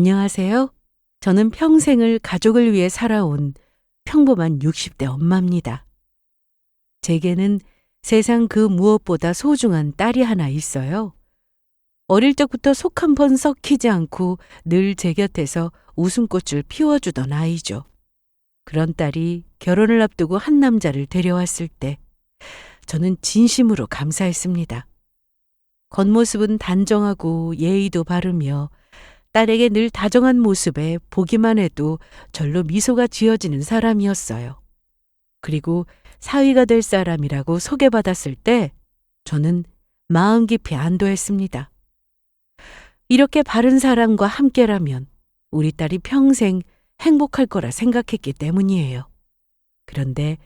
안녕하세요. 저는 평생을 가족을 위해 살아온 평범한 60대 엄마입니다. 제게는 세상 그 무엇보다 소중한 딸이 하나 있어요. 어릴 적부터 속 한 번 썩히지 않고 늘 제 곁에서 웃음꽃을 피워주던 아이죠. 그런 딸이 결혼을 앞두고 한 남자를 데려왔을 때 저는 진심으로 감사했습니다. 겉모습은 단정하고 예의도 바르며 딸에게 늘 다정한 모습에 보기만 해도 절로 미소가 지어지는 사람이었어요. 그리고 사위가 될 사람이라고 소개받았을 때 저는 마음 깊이 안도했습니다. 이렇게 바른 사람과 함께라면 우리 딸이 평생 행복할 거라 생각했기 때문이에요. 그런데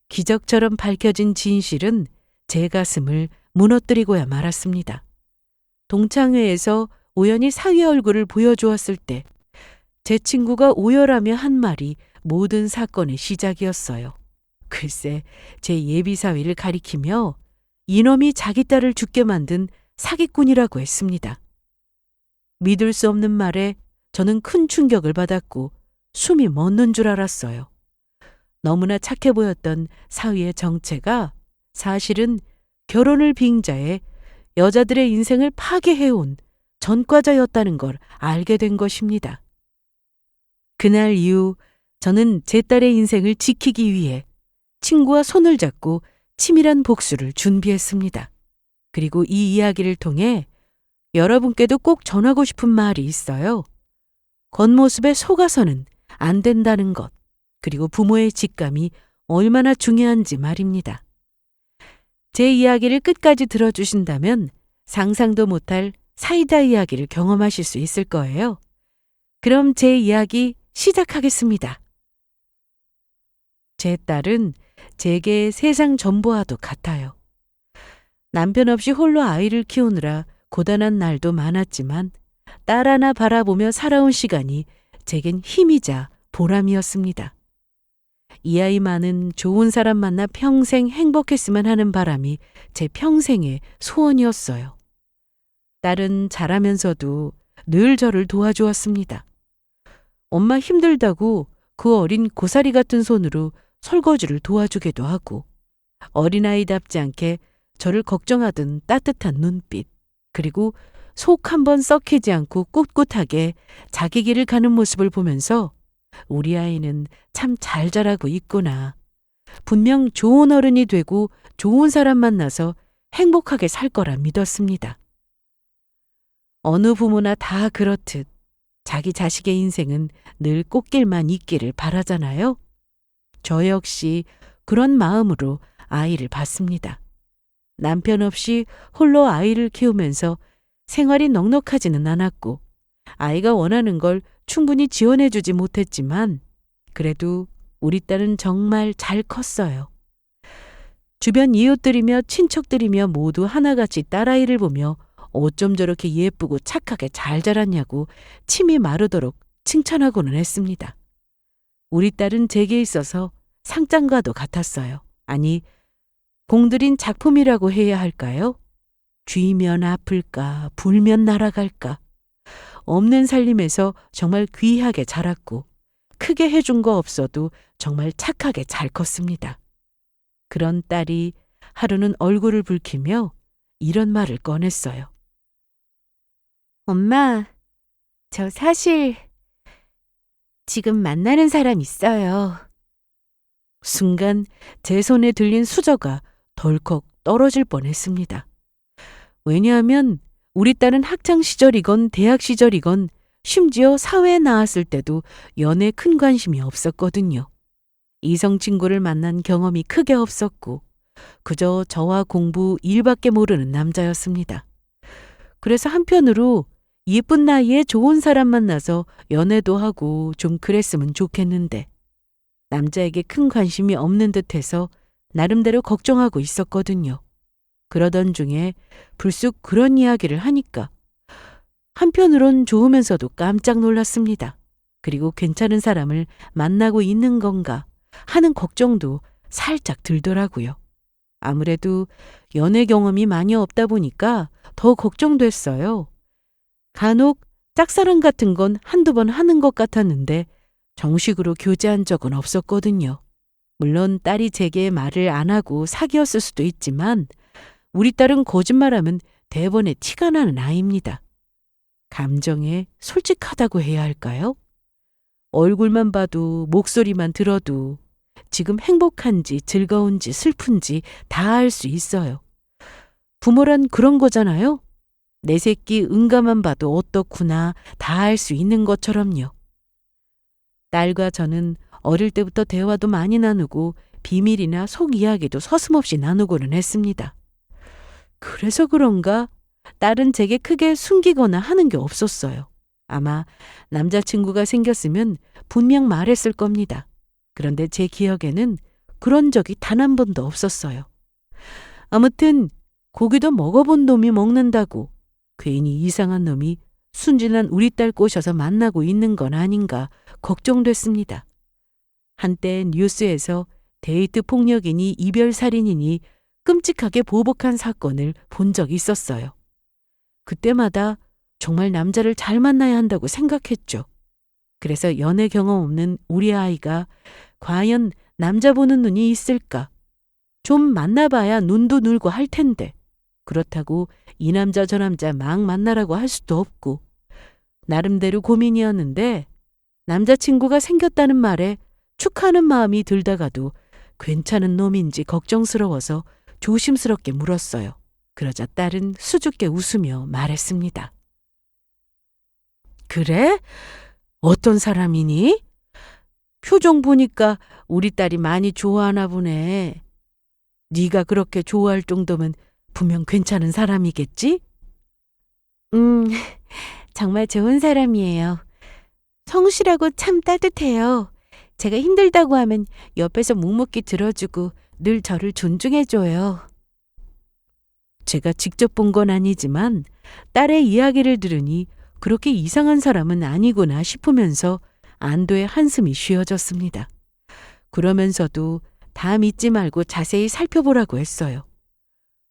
기적처럼 밝혀진 진실은 제 가슴을 무너뜨리고야 말았습니다. 동창회에서 우연히 사위 얼굴을 보여주었을 때 제 친구가 오열하며 한 말이 모든 사건의 시작이었어요. 글쎄, 제 예비 사위를 가리키며 이놈이 자기 딸을 죽게 만든 사기꾼이라고 했습니다. 믿을 수 없는 말에 저는 큰 충격을 받았고 숨이 멎는 줄 알았어요. 너무나 착해 보였던 사위의 정체가 사실은 결혼을 빙자해 여자들의 인생을 파괴해온 전과자였다는 걸 알게 된 것입니다. 그날 이후 저는 제 딸의 인생을 지키기 위해 친구와 손을 잡고 치밀한 복수를 준비했습니다. 그리고 이 이야기를 통해 여러분께도 꼭 전하고 싶은 말이 있어요. 겉모습에 속아서는 안 된다는 것, 그리고 부모의 직감이 얼마나 중요한지 말입니다. 제 이야기를 끝까지 들어주신다면 상상도 못할 사이다 이야기를 경험하실 수 있을 거예요. 그럼 제 이야기 시작하겠습니다. 제 딸은 제게 세상 전부와도 같아요. 남편 없이 홀로 아이를 키우느라 고단한 날도 많았지만 딸 하나 바라보며 살아온 시간이 제겐 힘이자 보람이었습니다. 이 아이만은 좋은 사람 만나 평생 행복했으면 하는 바람이 제 평생의 소원이었어요. 딸은 자라면서도 늘 저를 도와주었습니다. 엄마 힘들다고 그 어린 고사리 같은 손으로 설거지를 도와주기도 하고 어린아이답지 않게 저를 걱정하던 따뜻한 눈빛, 그리고 속 한번 썩히지 않고 꿋꿋하게 자기 길을 가는 모습을 보면서 우리 아이는 참 잘 자라고 있구나. 분명 좋은 어른이 되고 좋은 사람 만나서 행복하게 살 거라 믿었습니다. 어느 부모나 다 그렇듯 자기 자식의 인생은 늘 꽃길만 있기를 바라잖아요. 저 역시 그런 마음으로 아이를 봤습니다. 남편 없이 홀로 아이를 키우면서 생활이 넉넉하지는 않았고 아이가 원하는 걸 충분히 지원해주지 못했지만 그래도 우리 딸은 정말 잘 컸어요. 주변 이웃들이며 친척들이며 모두 하나같이 딸아이를 보며 어쩜 저렇게 예쁘고 착하게 잘 자랐냐고 침이 마르도록 칭찬하고는 했습니다. 우리 딸은 제게 있어서 상장과도 같았어요. 아니, 공들인 작품이라고 해야 할까요? 쥐면 아플까, 불면 날아갈까. 없는 살림에서 정말 귀하게 자랐고 크게 해준 거 없어도 정말 착하게 잘 컸습니다. 그런 딸이 하루는 얼굴을 붉히며 이런 말을 꺼냈어요. 엄마, 저 사실 지금 만나는 사람 있어요. 순간 제 손에 들린 수저가 덜컥 떨어질 뻔했습니다. 왜냐하면 우리 딸은 학창 시절이건 대학 시절이건 심지어 사회에 나왔을 때도 연애에 큰 관심이 없었거든요. 이성 친구를 만난 경험이 크게 없었고 그저 저와 공부, 일밖에 모르는 남자였습니다. 그래서 한편으로 예쁜 나이에 좋은 사람 만나서 연애도 하고 좀 그랬으면 좋겠는데 남자에게 큰 관심이 없는 듯해서 나름대로 걱정하고 있었거든요. 그러던 중에 불쑥 그런 이야기를 하니까 한편으론 좋으면서도 깜짝 놀랐습니다. 그리고 괜찮은 사람을 만나고 있는 건가 하는 걱정도 살짝 들더라고요. 아무래도 연애 경험이 많이 없다 보니까 더 걱정됐어요. 간혹 짝사랑 같은 건 한두 번 하는 것 같았는데 정식으로 교제한 적은 없었거든요. 물론 딸이 제게 말을 안 하고 사귀었을 수도 있지만 우리 딸은 거짓말하면 대번에 티가 나는 아이입니다. 감정에 솔직하다고 해야 할까요? 얼굴만 봐도 목소리만 들어도 지금 행복한지 즐거운지 슬픈지 다 알 수 있어요. 부모란 그런 거잖아요. 내 새끼 응가만 봐도 어떻구나 다 알 수 있는 것처럼요. 딸과 저는 어릴 때부터 대화도 많이 나누고 비밀이나 속 이야기도 서슴없이 나누고는 했습니다. 그래서 그런가 딸은 제게 크게 숨기거나 하는 게 없었어요. 아마 남자친구가 생겼으면 분명 말했을 겁니다. 그런데 제 기억에는 그런 적이 단 한 번도 없었어요. 아무튼 고기도 먹어본 놈이 먹는다고 괜히 이상한 놈이 순진한 우리 딸 꼬셔서 만나고 있는 건 아닌가 걱정됐습니다. 한때 뉴스에서 데이트 폭력이니 이별살인이니 끔찍하게 보복한 사건을 본 적이 있었어요. 그때마다 정말 남자를 잘 만나야 한다고 생각했죠. 그래서 연애 경험 없는 우리 아이가 과연 남자 보는 눈이 있을까? 좀 만나봐야 눈도 늘고 할 텐데 그렇다고 이 남자 저 남자 막 만나라고 할 수도 없고 나름대로 고민이었는데 남자친구가 생겼다는 말에 축하하는 마음이 들다가도 괜찮은 놈인지 걱정스러워서 조심스럽게 물었어요. 그러자 딸은 수줍게 웃으며 말했습니다. 그래? 어떤 사람이니? 표정 보니까 우리 딸이 많이 좋아하나 보네. 네가 그렇게 좋아할 정도면 분명 괜찮은 사람이겠지? 정말 좋은 사람이에요. 성실하고 참 따뜻해요. 제가 힘들다고 하면 옆에서 묵묵히 들어주고 늘 저를 존중해줘요. 제가 직접 본 건 아니지만 딸의 이야기를 들으니 그렇게 이상한 사람은 아니구나 싶으면서 안도의 한숨이 쉬어졌습니다. 그러면서도 다 믿지 말고 자세히 살펴보라고 했어요.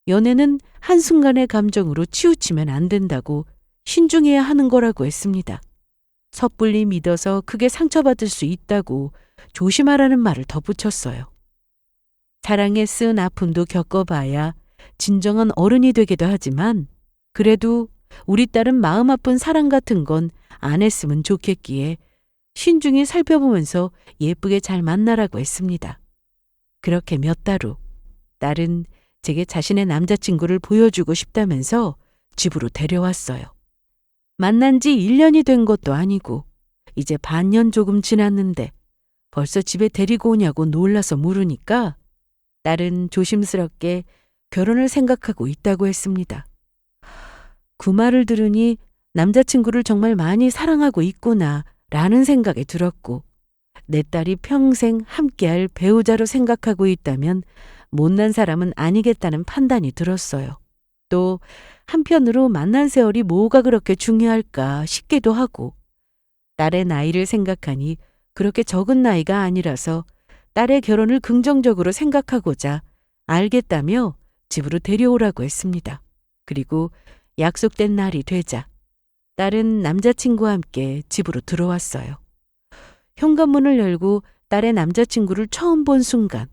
연애는 한순간의 감정으로 치우치면 안 된다고 신중해야 하는 거라고 했습니다. 섣불리 믿어서 크게 상처받을 수 있다고 조심하라는 말을 덧붙였어요. 사랑에 쓴 아픔도 겪어봐야 진정한 어른이 되기도 하지만 그래도 우리 딸은 마음 아픈 사랑 같은 건 안 했으면 좋겠기에 신중히 살펴보면서 예쁘게 잘 만나라고 했습니다. 그렇게 몇 달 후 딸은 제게 자신의 남자친구를 보여주고 싶다면서 집으로 데려왔어요. 만난 지 1년이 된 것도 아니고 이제 반년 조금 지났는데 벌써 집에 데리고 오냐고 놀라서 물으니까 딸은 조심스럽게 결혼을 생각하고 있다고 했습니다. 그 말을 들으니 남자친구를 정말 많이 사랑하고 있구나 라는 생각이 들었고 내 딸이 평생 함께할 배우자로 생각하고 있다면 못난 사람은 아니겠다는 판단이 들었어요. 또 한편으로 만난 세월이 뭐가 그렇게 중요할까 싶기도 하고 딸의 나이를 생각하니 그렇게 적은 나이가 아니라서 딸의 결혼을 긍정적으로 생각하고자 알겠다며 집으로 데려오라고 했습니다. 그리고 약속된 날이 되자 딸은 남자친구와 함께 집으로 들어왔어요. 현관문을 열고 딸의 남자친구를 처음 본 순간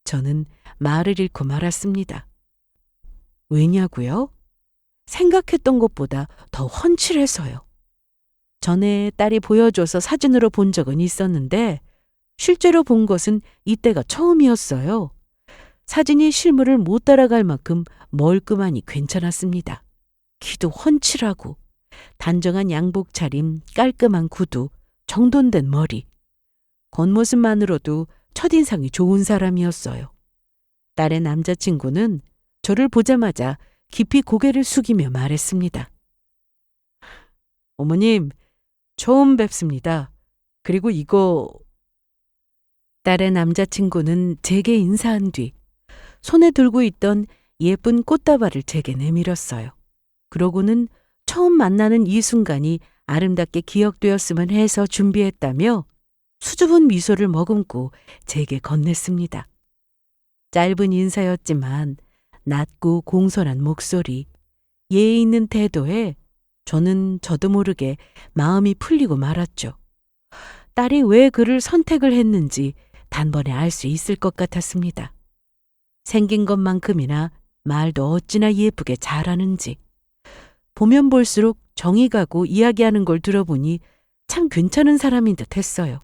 저는 말을 잃고 말았습니다. 왜냐고요? 생각했던 것보다 더 훤칠해서요. 전에 딸이 보여줘서 사진으로 본 적은 있었는데 실제로 본 것은 이때가 처음이었어요. 사진이 실물을 못 따라갈 만큼 멀끔하니 괜찮았습니다. 키도 훤칠하고 단정한 양복 차림, 깔끔한 구두, 정돈된 머리. 겉모습만으로도 첫인상이 좋은 사람이었어요. 딸의 남자친구는 저를 보자마자 깊이 고개를 숙이며 말했습니다. 어머님, 처음 뵙습니다. 그리고 이거... 딸의 남자친구는 제게 인사한 뒤 손에 들고 있던 예쁜 꽃다발을 제게 내밀었어요. 그러고는 처음 만나는 이 순간이 아름답게 기억되었으면 해서 준비했다며 수줍은 미소를 머금고 제게 건넸습니다. 짧은 인사였지만 낮고 공손한 목소리, 예의 있는 태도에 저는 저도 모르게 마음이 풀리고 말았죠. 딸이 왜 그를 선택을 했는지 단번에 알 수 있을 것 같았습니다. 생긴 것만큼이나 말도 어찌나 예쁘게 잘하는지. 보면 볼수록 정이 가고 이야기하는 걸 들어보니 참 괜찮은 사람인 듯 했어요.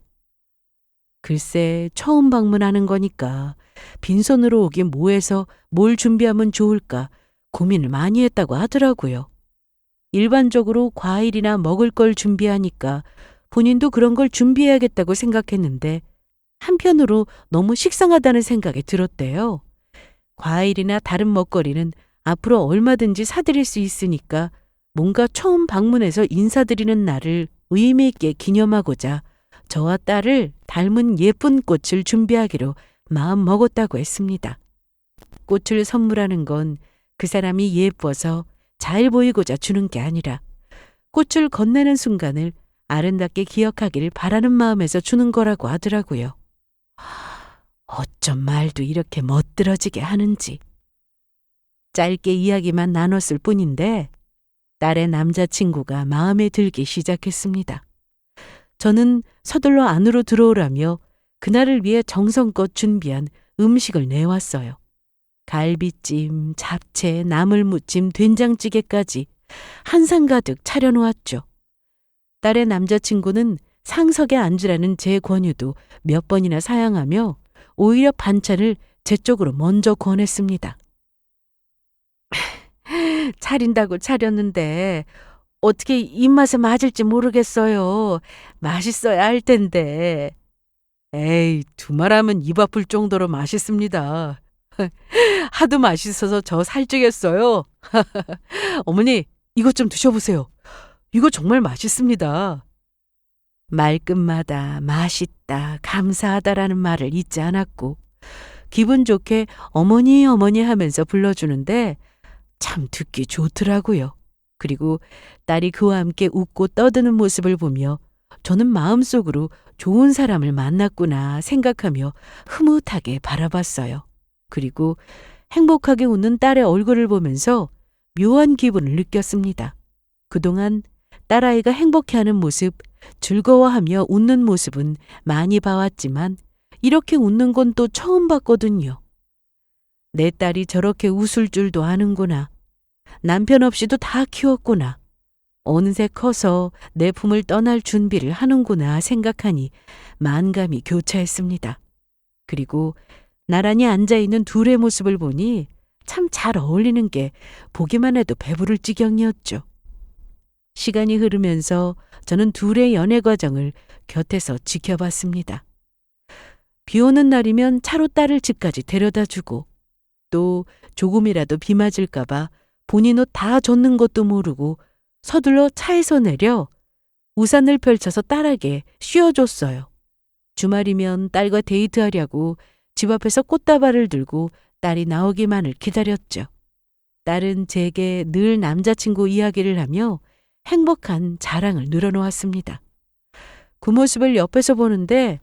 글쎄 처음 방문하는 거니까 빈손으로 오긴 뭐해서 뭘 준비하면 좋을까 고민을 많이 했다고 하더라고요. 일반적으로 과일이나 먹을 걸 준비하니까 본인도 그런 걸 준비해야겠다고 생각했는데 한편으로 너무 식상하다는 생각이 들었대요. 과일이나 다른 먹거리는 앞으로 얼마든지 사드릴 수 있으니까 뭔가 처음 방문해서 인사드리는 날을 의미 있게 기념하고자 저와 딸을 닮은 예쁜 꽃을 준비하기로 마음 먹었다고 했습니다. 꽃을 선물하는 건 그 사람이 예뻐서 잘 보이고자 주는 게 아니라 꽃을 건네는 순간을 아름답게 기억하길 바라는 마음에서 주는 거라고 하더라고요. 어쩜 말도 이렇게 멋들어지게 하는지. 짧게 이야기만 나눴을 뿐인데 딸의 남자친구가 마음에 들기 시작했습니다. 저는 서둘러 안으로 들어오라며 그날을 위해 정성껏 준비한 음식을 내왔어요. 갈비찜, 잡채, 나물무침, 된장찌개까지 한 상 가득 차려놓았죠. 딸의 남자친구는 상석에 앉으라는 제 권유도 몇 번이나 사양하며 오히려 반찬을 제 쪽으로 먼저 권했습니다. 차린다고 차렸는데 어떻게 입맛에 맞을지 모르겠어요. 맛있어야 할 텐데. 에이, 두말하면 입 아플 정도로 맛있습니다. 하도 맛있어서 저 살찌겠어요. 어머니, 이것 좀 드셔보세요. 이거 정말 맛있습니다. 말끝마다 맛있다, 감사하다라는 말을 잊지 않았고 기분 좋게 어머니 어머니 하면서 불러주는데 참 듣기 좋더라고요. 그리고 딸이 그와 함께 웃고 떠드는 모습을 보며 저는 마음속으로 좋은 사람을 만났구나 생각하며 흐뭇하게 바라봤어요. 그리고 행복하게 웃는 딸의 얼굴을 보면서 묘한 기분을 느꼈습니다. 그동안 딸아이가 행복해하는 모습, 즐거워하며 웃는 모습은 많이 봐왔지만 이렇게 웃는 건 또 처음 봤거든요. 내 딸이 저렇게 웃을 줄도 아는구나. 남편 없이도 다 키웠구나. 어느새 커서 내 품을 떠날 준비를 하는구나 생각하니 만감이 교차했습니다. 그리고 나란히 앉아있는 둘의 모습을 보니 참 잘 어울리는 게 보기만 해도 배부를 지경이었죠. 시간이 흐르면서 저는 둘의 연애 과정을 곁에서 지켜봤습니다. 비 오는 날이면 차로 딸을 집까지 데려다 주고 또 조금이라도 비 맞을까봐 본인 옷 다 젖는 것도 모르고 서둘러 차에서 내려 우산을 펼쳐서 딸에게 씌워줬어요. 주말이면 딸과 데이트하려고 집 앞에서 꽃다발을 들고 딸이 나오기만을 기다렸죠. 딸은 제게 늘 남자친구 이야기를 하며 행복한 자랑을 늘어놓았습니다. 그 모습을 옆에서 보는데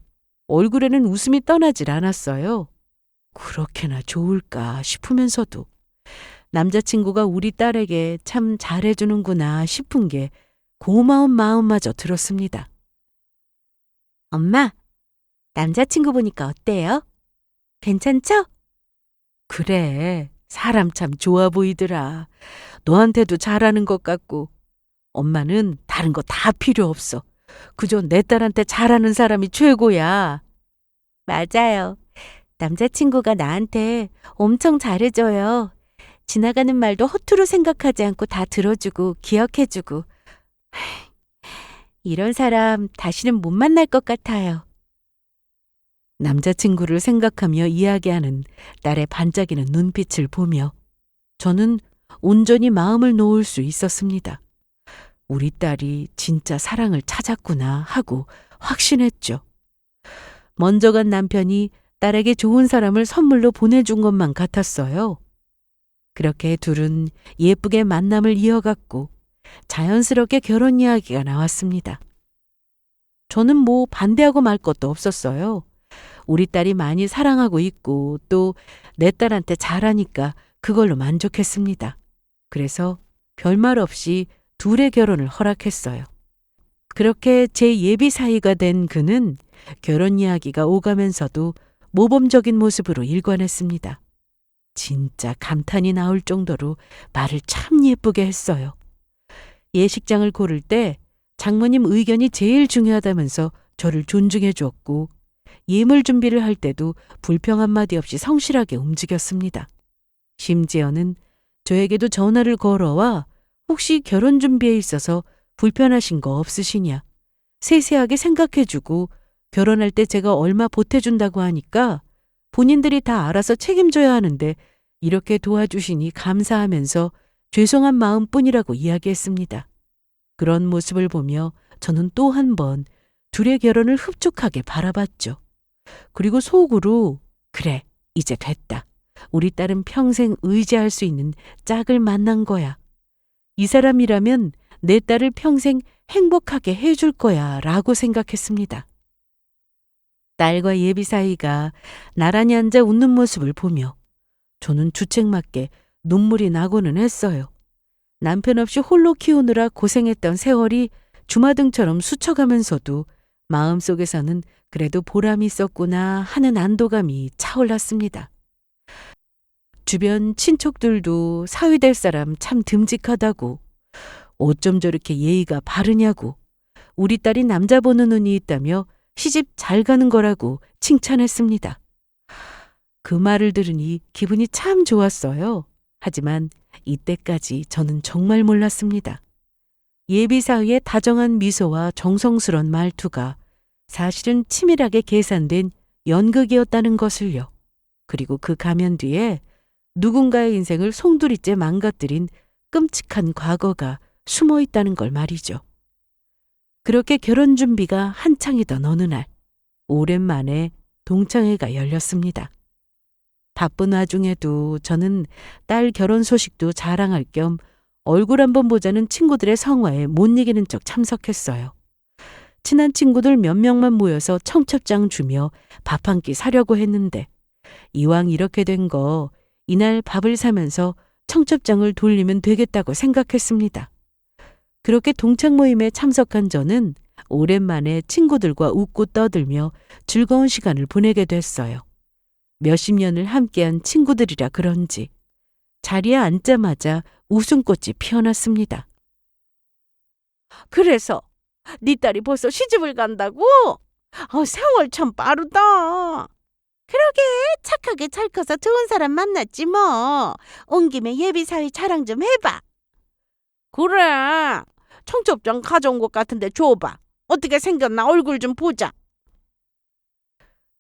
얼굴에는 웃음이 떠나질 않았어요. 그렇게나 좋을까 싶으면서도 남자친구가 우리 딸에게 참 잘해주는구나 싶은 게 고마운 마음마저 들었습니다. 엄마, 남자친구 보니까 어때요? 괜찮죠? 그래, 사람 참 좋아 보이더라. 너한테도 잘하는 것 같고. 엄마는 다른 거 다 필요 없어. 그저 내 딸한테 잘하는 사람이 최고야. 맞아요. 남자친구가 나한테 엄청 잘해줘요. 지나가는 말도 허투루 생각하지 않고 다 들어주고 기억해주고. 이런 사람 다시는 못 만날 것 같아요. 남자친구를 생각하며 이야기하는 딸의 반짝이는 눈빛을 보며 저는 온전히 마음을 놓을 수 있었습니다. 우리 딸이 진짜 사랑을 찾았구나 하고 확신했죠. 먼저 간 남편이 딸에게 좋은 사람을 선물로 보내준 것만 같았어요. 그렇게 둘은 예쁘게 만남을 이어갔고 자연스럽게 결혼 이야기가 나왔습니다. 저는 뭐 반대하고 말 것도 없었어요. 우리 딸이 많이 사랑하고 있고 또 내 딸한테 잘하니까 그걸로 만족했습니다. 그래서 별말 없이 둘의 결혼을 허락했어요. 그렇게 제 예비 사위가 된 그는 결혼 이야기가 오가면서도 모범적인 모습으로 일관했습니다. 진짜 감탄이 나올 정도로 말을 참 예쁘게 했어요. 예식장을 고를 때 장모님 의견이 제일 중요하다면서 저를 존중해 주었고, 예물 준비를 할 때도 불평 한마디 없이 성실하게 움직였습니다. 심지어는 저에게도 전화를 걸어와 혹시 결혼 준비에 있어서 불편하신 거 없으시냐, 세세하게 생각해주고 결혼할 때 제가 얼마 보태준다고 하니까 본인들이 다 알아서 책임져야 하는데 이렇게 도와주시니 감사하면서 죄송한 마음뿐이라고 이야기했습니다. 그런 모습을 보며 저는 또 한 번 둘의 결혼을 흡족하게 바라봤죠. 그리고 속으로 그래, 이제 됐다. 우리 딸은 평생 의지할 수 있는 짝을 만난 거야. 이 사람이라면 내 딸을 평생 행복하게 해줄 거야 라고 생각했습니다. 딸과 예비 사이가 나란히 앉아 웃는 모습을 보며 저는 주책맞게 눈물이 나고는 했어요. 남편 없이 홀로 키우느라 고생했던 세월이 주마등처럼 스쳐가면서도 마음속에서는 그래도 보람이 있었구나 하는 안도감이 차올랐습니다. 주변 친척들도 사위 될 사람 참 듬직하다고, 어쩜 저렇게 예의가 바르냐고, 우리 딸이 남자 보는 눈이 있다며 시집 잘 가는 거라고 칭찬했습니다. 그 말을 들으니 기분이 참 좋았어요. 하지만 이때까지 저는 정말 몰랐습니다. 예비 사위의 다정한 미소와 정성스런 말투가 사실은 치밀하게 계산된 연극이었다는 것을요. 그리고 그 가면 뒤에 누군가의 인생을 송두리째 망가뜨린 끔찍한 과거가 숨어 있다는 걸 말이죠. 그렇게 결혼 준비가 한창이던 어느 날, 오랜만에 동창회가 열렸습니다. 바쁜 와중에도 저는 딸 결혼 소식도 자랑할 겸 얼굴 한번 보자는 친구들의 성화에 못 이기는 척 참석했어요. 친한 친구들 몇 명만 모여서 청첩장 주며 밥 한 끼 사려고 했는데, 이왕 이렇게 된 거 이날 밥을 사면서 청첩장을 돌리면 되겠다고 생각했습니다. 그렇게 동창 모임에 참석한 저는 오랜만에 친구들과 웃고 떠들며 즐거운 시간을 보내게 됐어요. 몇십 년을 함께한 친구들이라 그런지 자리에 앉자마자 웃음꽃이 피어났습니다. 그래서 네 딸이 벌써 시집을 간다고? 세월 참 빠르다. 그러게, 착하게 잘 커서 좋은 사람 만났지 뭐. 온 김에 예비 사위 자랑 좀 해봐. 그래, 청첩장 가져온 것 같은데 줘봐. 어떻게 생겼나 얼굴 좀 보자.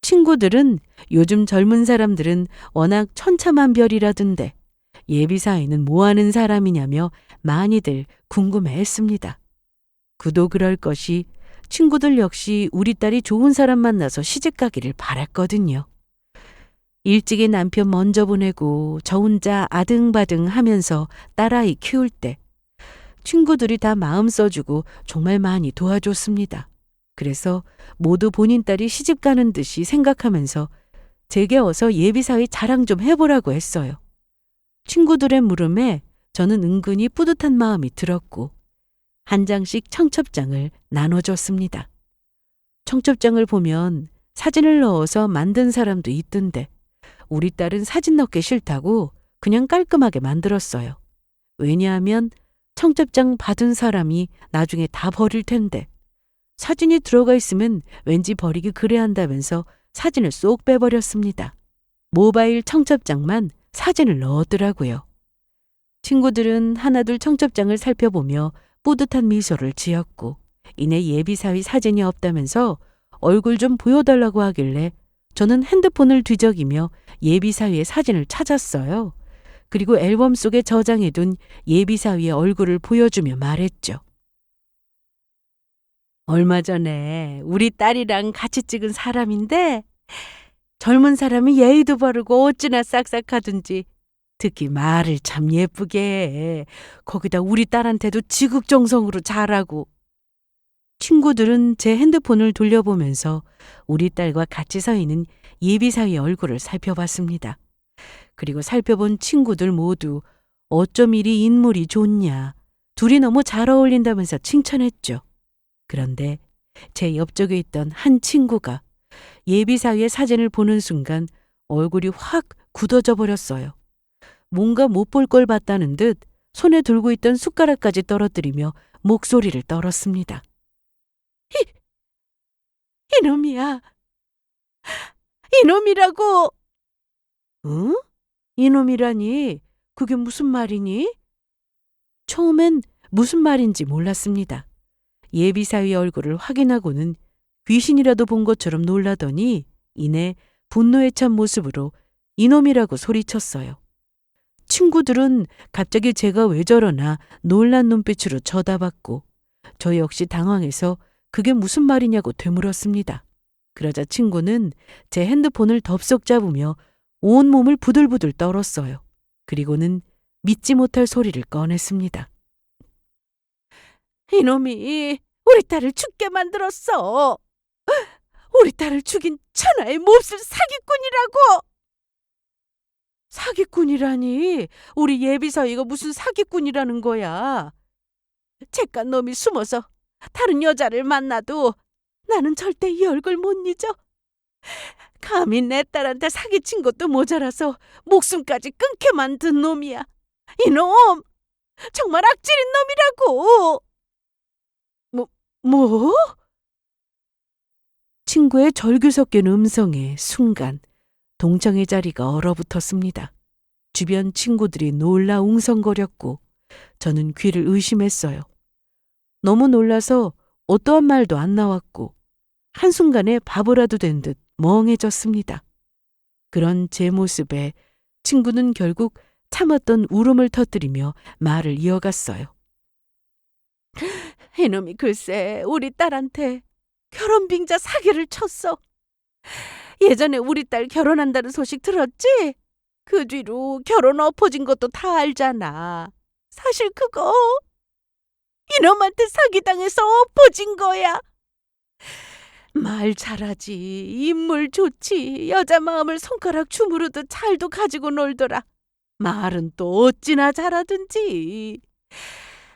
친구들은 요즘 젊은 사람들은 워낙 천차만별이라던데 예비 사위는 뭐 하는 사람이냐며 많이들 궁금해했습니다. 그도 그럴 것이 친구들 역시 우리 딸이 좋은 사람 만나서 시집가기를 바랐거든요. 일찍이 남편 먼저 보내고 저 혼자 아등바등 하면서 딸아이 키울 때 친구들이 다 마음 써주고 정말 많이 도와줬습니다. 그래서 모두 본인 딸이 시집가는 듯이 생각하면서 제게 어서 예비사위 자랑 좀 해보라고 했어요. 친구들의 물음에 저는 은근히 뿌듯한 마음이 들었고 한 장씩 청첩장을 나눠줬습니다. 청첩장을 보면 사진을 넣어서 만든 사람도 있던데 우리 딸은 사진 넣기 싫다고 그냥 깔끔하게 만들었어요. 왜냐하면 청첩장 받은 사람이 나중에 다 버릴 텐데 사진이 들어가 있으면 왠지 버리기 그래한다면서 사진을 쏙 빼버렸습니다. 모바일 청첩장만 사진을 넣었더라고요. 친구들은 하나둘 청첩장을 살펴보며 뿌듯한 미소를 지었고 이내 예비사위 사진이 없다면서 얼굴 좀 보여달라고 하길래 저는 핸드폰을 뒤적이며 예비사위의 사진을 찾았어요. 그리고 앨범 속에 저장해둔 예비사위의 얼굴을 보여주며 말했죠. 얼마 전에 우리 딸이랑 같이 찍은 사람인데 젊은 사람이 예의도 바르고 어찌나 싹싹하든지 특히 말을 참 예쁘게 해. 거기다 우리 딸한테도 지극정성으로 잘하고. 친구들은 제 핸드폰을 돌려보면서 우리 딸과 같이 서 있는 예비사위 얼굴을 살펴봤습니다. 그리고 살펴본 친구들 모두 어쩜 이리 인물이 좋냐, 둘이 너무 잘 어울린다면서 칭찬했죠. 그런데 제 옆쪽에 있던 한 친구가 예비사위의 사진을 보는 순간 얼굴이 확 굳어져 버렸어요. 뭔가 못 볼 걸 봤다는 듯 손에 들고 있던 숟가락까지 떨어뜨리며 목소리를 떨었습니다. 이놈이야. 이놈이라고. 응? 이놈이라니? 그게 무슨 말이니? 처음엔 무슨 말인지 몰랐습니다. 예비사위 얼굴을 확인하고는 귀신이라도 본 것처럼 놀라더니 이내 분노에 찬 모습으로 이놈이라고 소리쳤어요. 친구들은 갑자기 제가 왜 저러나 놀란 눈빛으로 쳐다봤고 저 역시 당황해서 그게 무슨 말이냐고 되물었습니다. 그러자 친구는 제 핸드폰을 덥석 잡으며 온몸을 부들부들 떨었어요. 그리고는 믿지 못할 소리를 꺼냈습니다. 이놈이 우리 딸을 죽게 만들었어. 우리 딸을 죽인 천하의 몹쓸 사기꾼이라고. 사기꾼이라니? 우리 예비사위가 무슨 사기꾼이라는 거야? 잿간 놈이 숨어서 다른 여자를 만나도 나는 절대 이 얼굴 못 잊어. 감히 내 딸한테 사기친 것도 모자라서 목숨까지 끊게 만든 놈이야. 이놈! 정말 악질인 놈이라고! 뭐? 친구의 절규 섞인 음성에 순간 동정의 자리가 얼어붙었습니다. 주변 친구들이 놀라 웅성거렸고 저는 귀를 의심했어요. 너무 놀라서 어떠한 말도 안 나왔고 한순간에 바보라도 된 듯 멍해졌습니다. 그런 제 모습에 친구는 결국 참았던 울음을 터뜨리며 말을 이어갔어요. 이놈이 글쎄 우리 딸한테 결혼 빙자 사기를 쳤어. 예전에 우리 딸 결혼한다는 소식 들었지? 그 뒤로 결혼 엎어진 것도 다 알잖아. 사실 그거 이놈한테 사기당해서 엎어진 거야. 말 잘하지, 인물 좋지, 여자 마음을 손가락 주무르듯 잘도 가지고 놀더라. 말은 또 어찌나 잘하든지.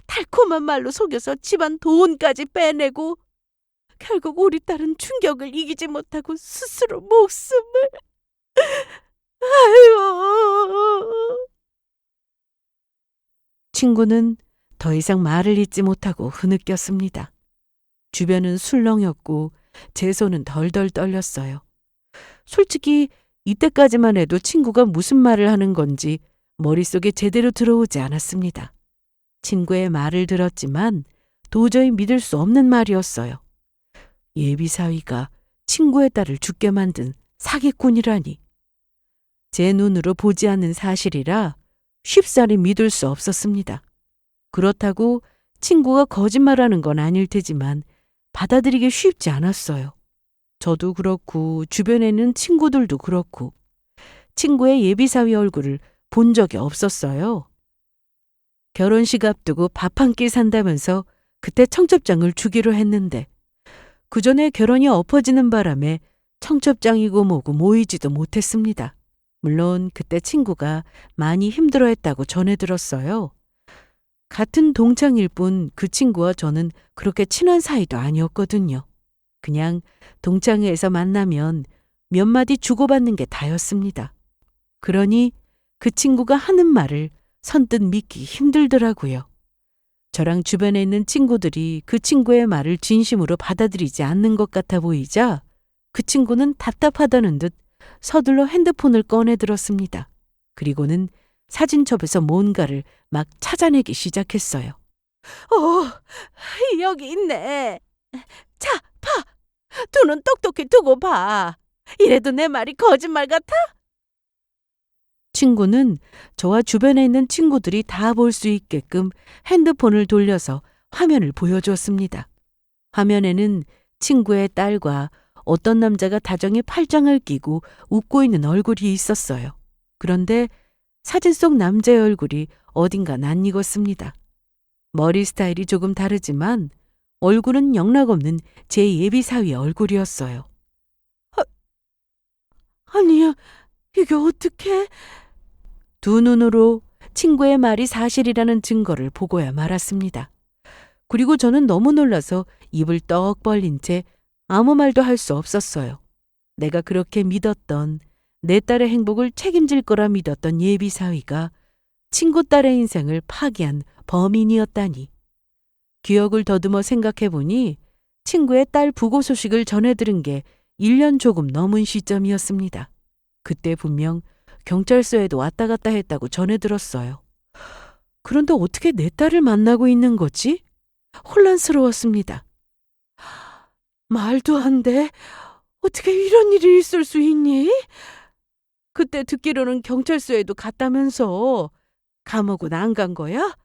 달콤한 말로 속여서 집안 돈까지 빼내고 결국 우리 딸은 충격을 이기지 못하고 스스로 목숨을. 아유. 친구는 더 이상 말을 잇지 못하고 흐느꼈습니다. 주변은 술렁였고 제 손은 덜덜 떨렸어요. 솔직히 이때까지만 해도 친구가 무슨 말을 하는 건지 머릿속에 제대로 들어오지 않았습니다. 친구의 말을 들었지만 도저히 믿을 수 없는 말이었어요. 예비사위가 친구의 딸을 죽게 만든 사기꾼이라니. 제 눈으로 보지 않는 사실이라 쉽사리 믿을 수 없었습니다. 그렇다고 친구가 거짓말하는 건 아닐 테지만 받아들이기 쉽지 않았어요. 저도 그렇고 주변에 있는 친구들도 그렇고 친구의 예비사위 얼굴을 본 적이 없었어요. 결혼식 앞두고 밥 한 끼 산다면서 그때 청첩장을 주기로 했는데 그 전에 결혼이 엎어지는 바람에 청첩장이고 뭐고 모이지도 못했습니다. 물론 그때 친구가 많이 힘들어했다고 전해 들었어요. 같은 동창일 뿐 그 친구와 저는 그렇게 친한 사이도 아니었거든요. 그냥 동창회에서 만나면 몇 마디 주고받는 게 다였습니다. 그러니 그 친구가 하는 말을 선뜻 믿기 힘들더라고요. 저랑 주변에 있는 친구들이 그 친구의 말을 진심으로 받아들이지 않는 것 같아 보이자 그 친구는 답답하다는 듯 서둘러 핸드폰을 꺼내 들었습니다. 그리고는 사진첩에서 뭔가를 막 찾아내기 시작했어요. 여기 있네. 자, 봐. 두 눈 똑똑히 두고 봐. 이래도 내 말이 거짓말 같아? 친구는 저와 주변에 있는 친구들이 다 볼 수 있게끔 핸드폰을 돌려서 화면을 보여주었습니다. 화면에는 친구의 딸과 어떤 남자가 다정히 팔짱을 끼고 웃고 있는 얼굴이 있었어요. 그런데 사진 속 남자의 얼굴이 어딘가 낯익었습니다. 머리 스타일이 조금 다르지만 얼굴은 영락없는 제 예비사위 얼굴이었어요. 아니야, 이게 어떡해? 두 눈으로 친구의 말이 사실이라는 증거를 보고야 말았습니다. 그리고 저는 너무 놀라서 입을 떡 벌린 채 아무 말도 할 수 없었어요. 내가 그렇게 믿었던, 내 딸의 행복을 책임질 거라 믿었던 예비사위가 친구 딸의 인생을 파기한 범인이었다니. 기억을 더듬어 생각해 보니 친구의 딸 부고 소식을 전해 들은 게 1년 조금 넘은 시점이었습니다. 그때 분명 경찰서에도 왔다 갔다 했다고 전해 들었어요. 그런데 어떻게 내 딸을 만나고 있는 거지? 혼란스러웠습니다. 말도 안 돼. 어떻게 이런 일이 있을 수 있니? 그때 듣기로는 경찰서에도 갔다면서. 감옥은 안 간 거야?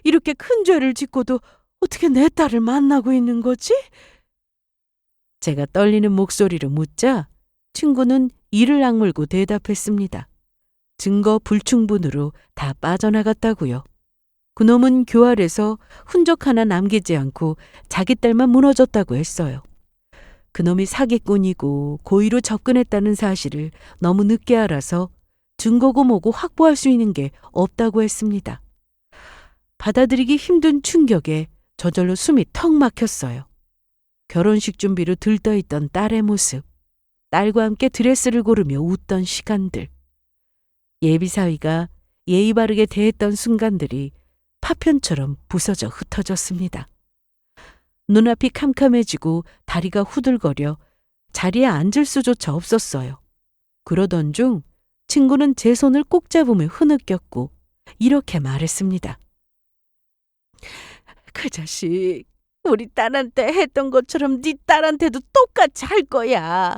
이렇게 큰 죄를 짓고도 어떻게 내 딸을 만나고 있는 거지? 제가 떨리는 목소리로 묻자 친구는 이를 악물고 대답했습니다. 증거 불충분으로 다 빠져나갔다고요. 그놈은 교활해서 흔적 하나 남기지 않고 자기 딸만 무너졌다고 했어요. 그놈이 사기꾼이고 고의로 접근했다는 사실을 너무 늦게 알아서 증거고 뭐고 확보할 수 있는 게 없다고 했습니다. 받아들이기 힘든 충격에 저절로 숨이 턱 막혔어요. 결혼식 준비로 들떠있던 딸의 모습, 딸과 함께 드레스를 고르며 웃던 시간들, 예비사위가 예의 바르게 대했던 순간들이 파편처럼 부서져 흩어졌습니다. 눈앞이 캄캄해지고 다리가 후들거려 자리에 앉을 수조차 없었어요. 그러던 중 친구는 제 손을 꼭 잡으며 흐느꼈고 이렇게 말했습니다. 그 자식, 우리 딸한테 했던 것처럼 네 딸한테도 똑같이 할 거야.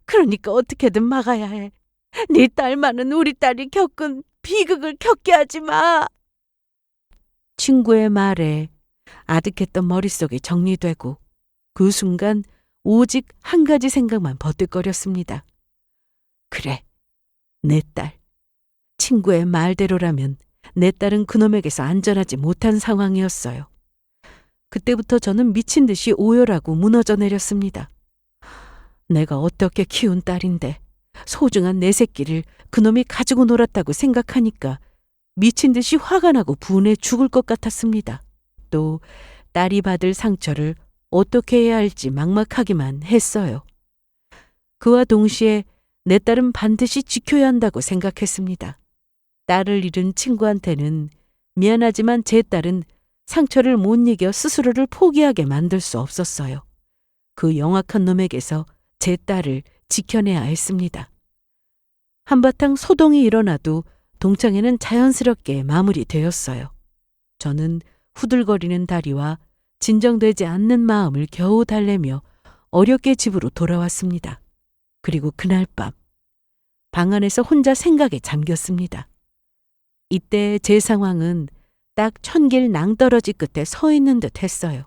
그러니까 어떻게든 막아야 해. 네 딸만은 우리 딸이 겪은 비극을 겪게 하지 마. 친구의 말에 아득했던 머릿속이 정리되고 그 순간 오직 한 가지 생각만 버뜩거렸습니다. 그래, 내 딸. 친구의 말대로라면 내 딸은 그놈에게서 안전하지 못한 상황이었어요. 그때부터 저는 미친 듯이 오열하고 무너져 내렸습니다. 내가 어떻게 키운 딸인데 소중한 내 새끼를 그놈이 가지고 놀았다고 생각하니까 미친 듯이 화가 나고 분해 죽을 것 같았습니다. 또 딸이 받을 상처를 어떻게 해야 할지 막막하기만 했어요. 그와 동시에 내 딸은 반드시 지켜야 한다고 생각했습니다. 딸을 잃은 친구한테는 미안하지만 제 딸은 상처를 못 이겨 스스로를 포기하게 만들 수 없었어요. 그 영악한 놈에게서 제 딸을 지켜내야 했습니다. 한바탕 소동이 일어나도 동창회는 자연스럽게 마무리되었어요. 저는 후들거리는 다리와 진정되지 않는 마음을 겨우 달래며 어렵게 집으로 돌아왔습니다. 그리고 그날 밤, 방 안에서 혼자 생각에 잠겼습니다. 이때 제 상황은 딱 천길 낭떠러지 끝에 서 있는 듯 했어요.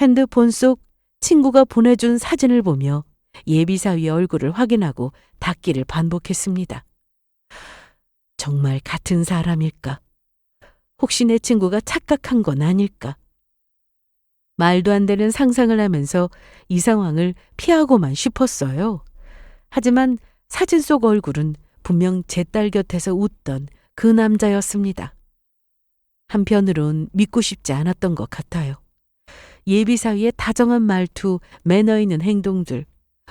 핸드폰 속 친구가 보내준 사진을 보며 예비사위의 얼굴을 확인하고 닫기를 반복했습니다. 정말 같은 사람일까? 혹시 내 친구가 착각한 건 아닐까? 말도 안 되는 상상을 하면서 이 상황을 피하고만 싶었어요. 하지만 사진 속 얼굴은 분명 제 딸 곁에서 웃던 그 남자였습니다. 한편으론 믿고 싶지 않았던 것 같아요. 예비사위의 다정한 말투, 매너 있는 행동들,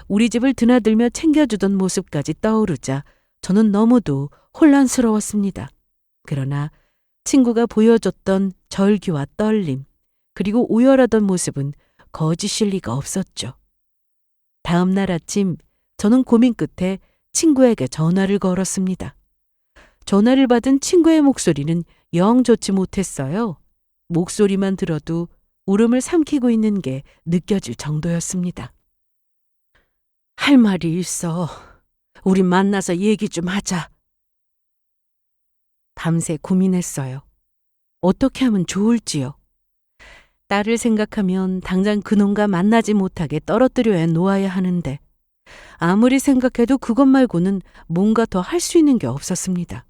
우리 집을 드나들며 챙겨주던 모습까지 떠오르자 저는 너무도 혼란스러웠습니다. 그러나 친구가 보여줬던 절규와 떨림, 그리고 오열하던 모습은 거짓일 리가 없었죠. 다음 날 아침 저는 고민 끝에 친구에게 전화를 걸었습니다. 전화를 받은 친구의 목소리는 영 좋지 못했어요. 목소리만 들어도 울음을 삼키고 있는 게 느껴질 정도였습니다. 할 말이 있어. 우리 만나서 얘기 좀 하자. 밤새 고민했어요. 어떻게 하면 좋을지요. 딸을 생각하면 당장 그놈과 만나지 못하게 떨어뜨려 놓아야 하는데 아무리 생각해도 그것 말고는 뭔가 더 할 수 있는 게 없었습니다.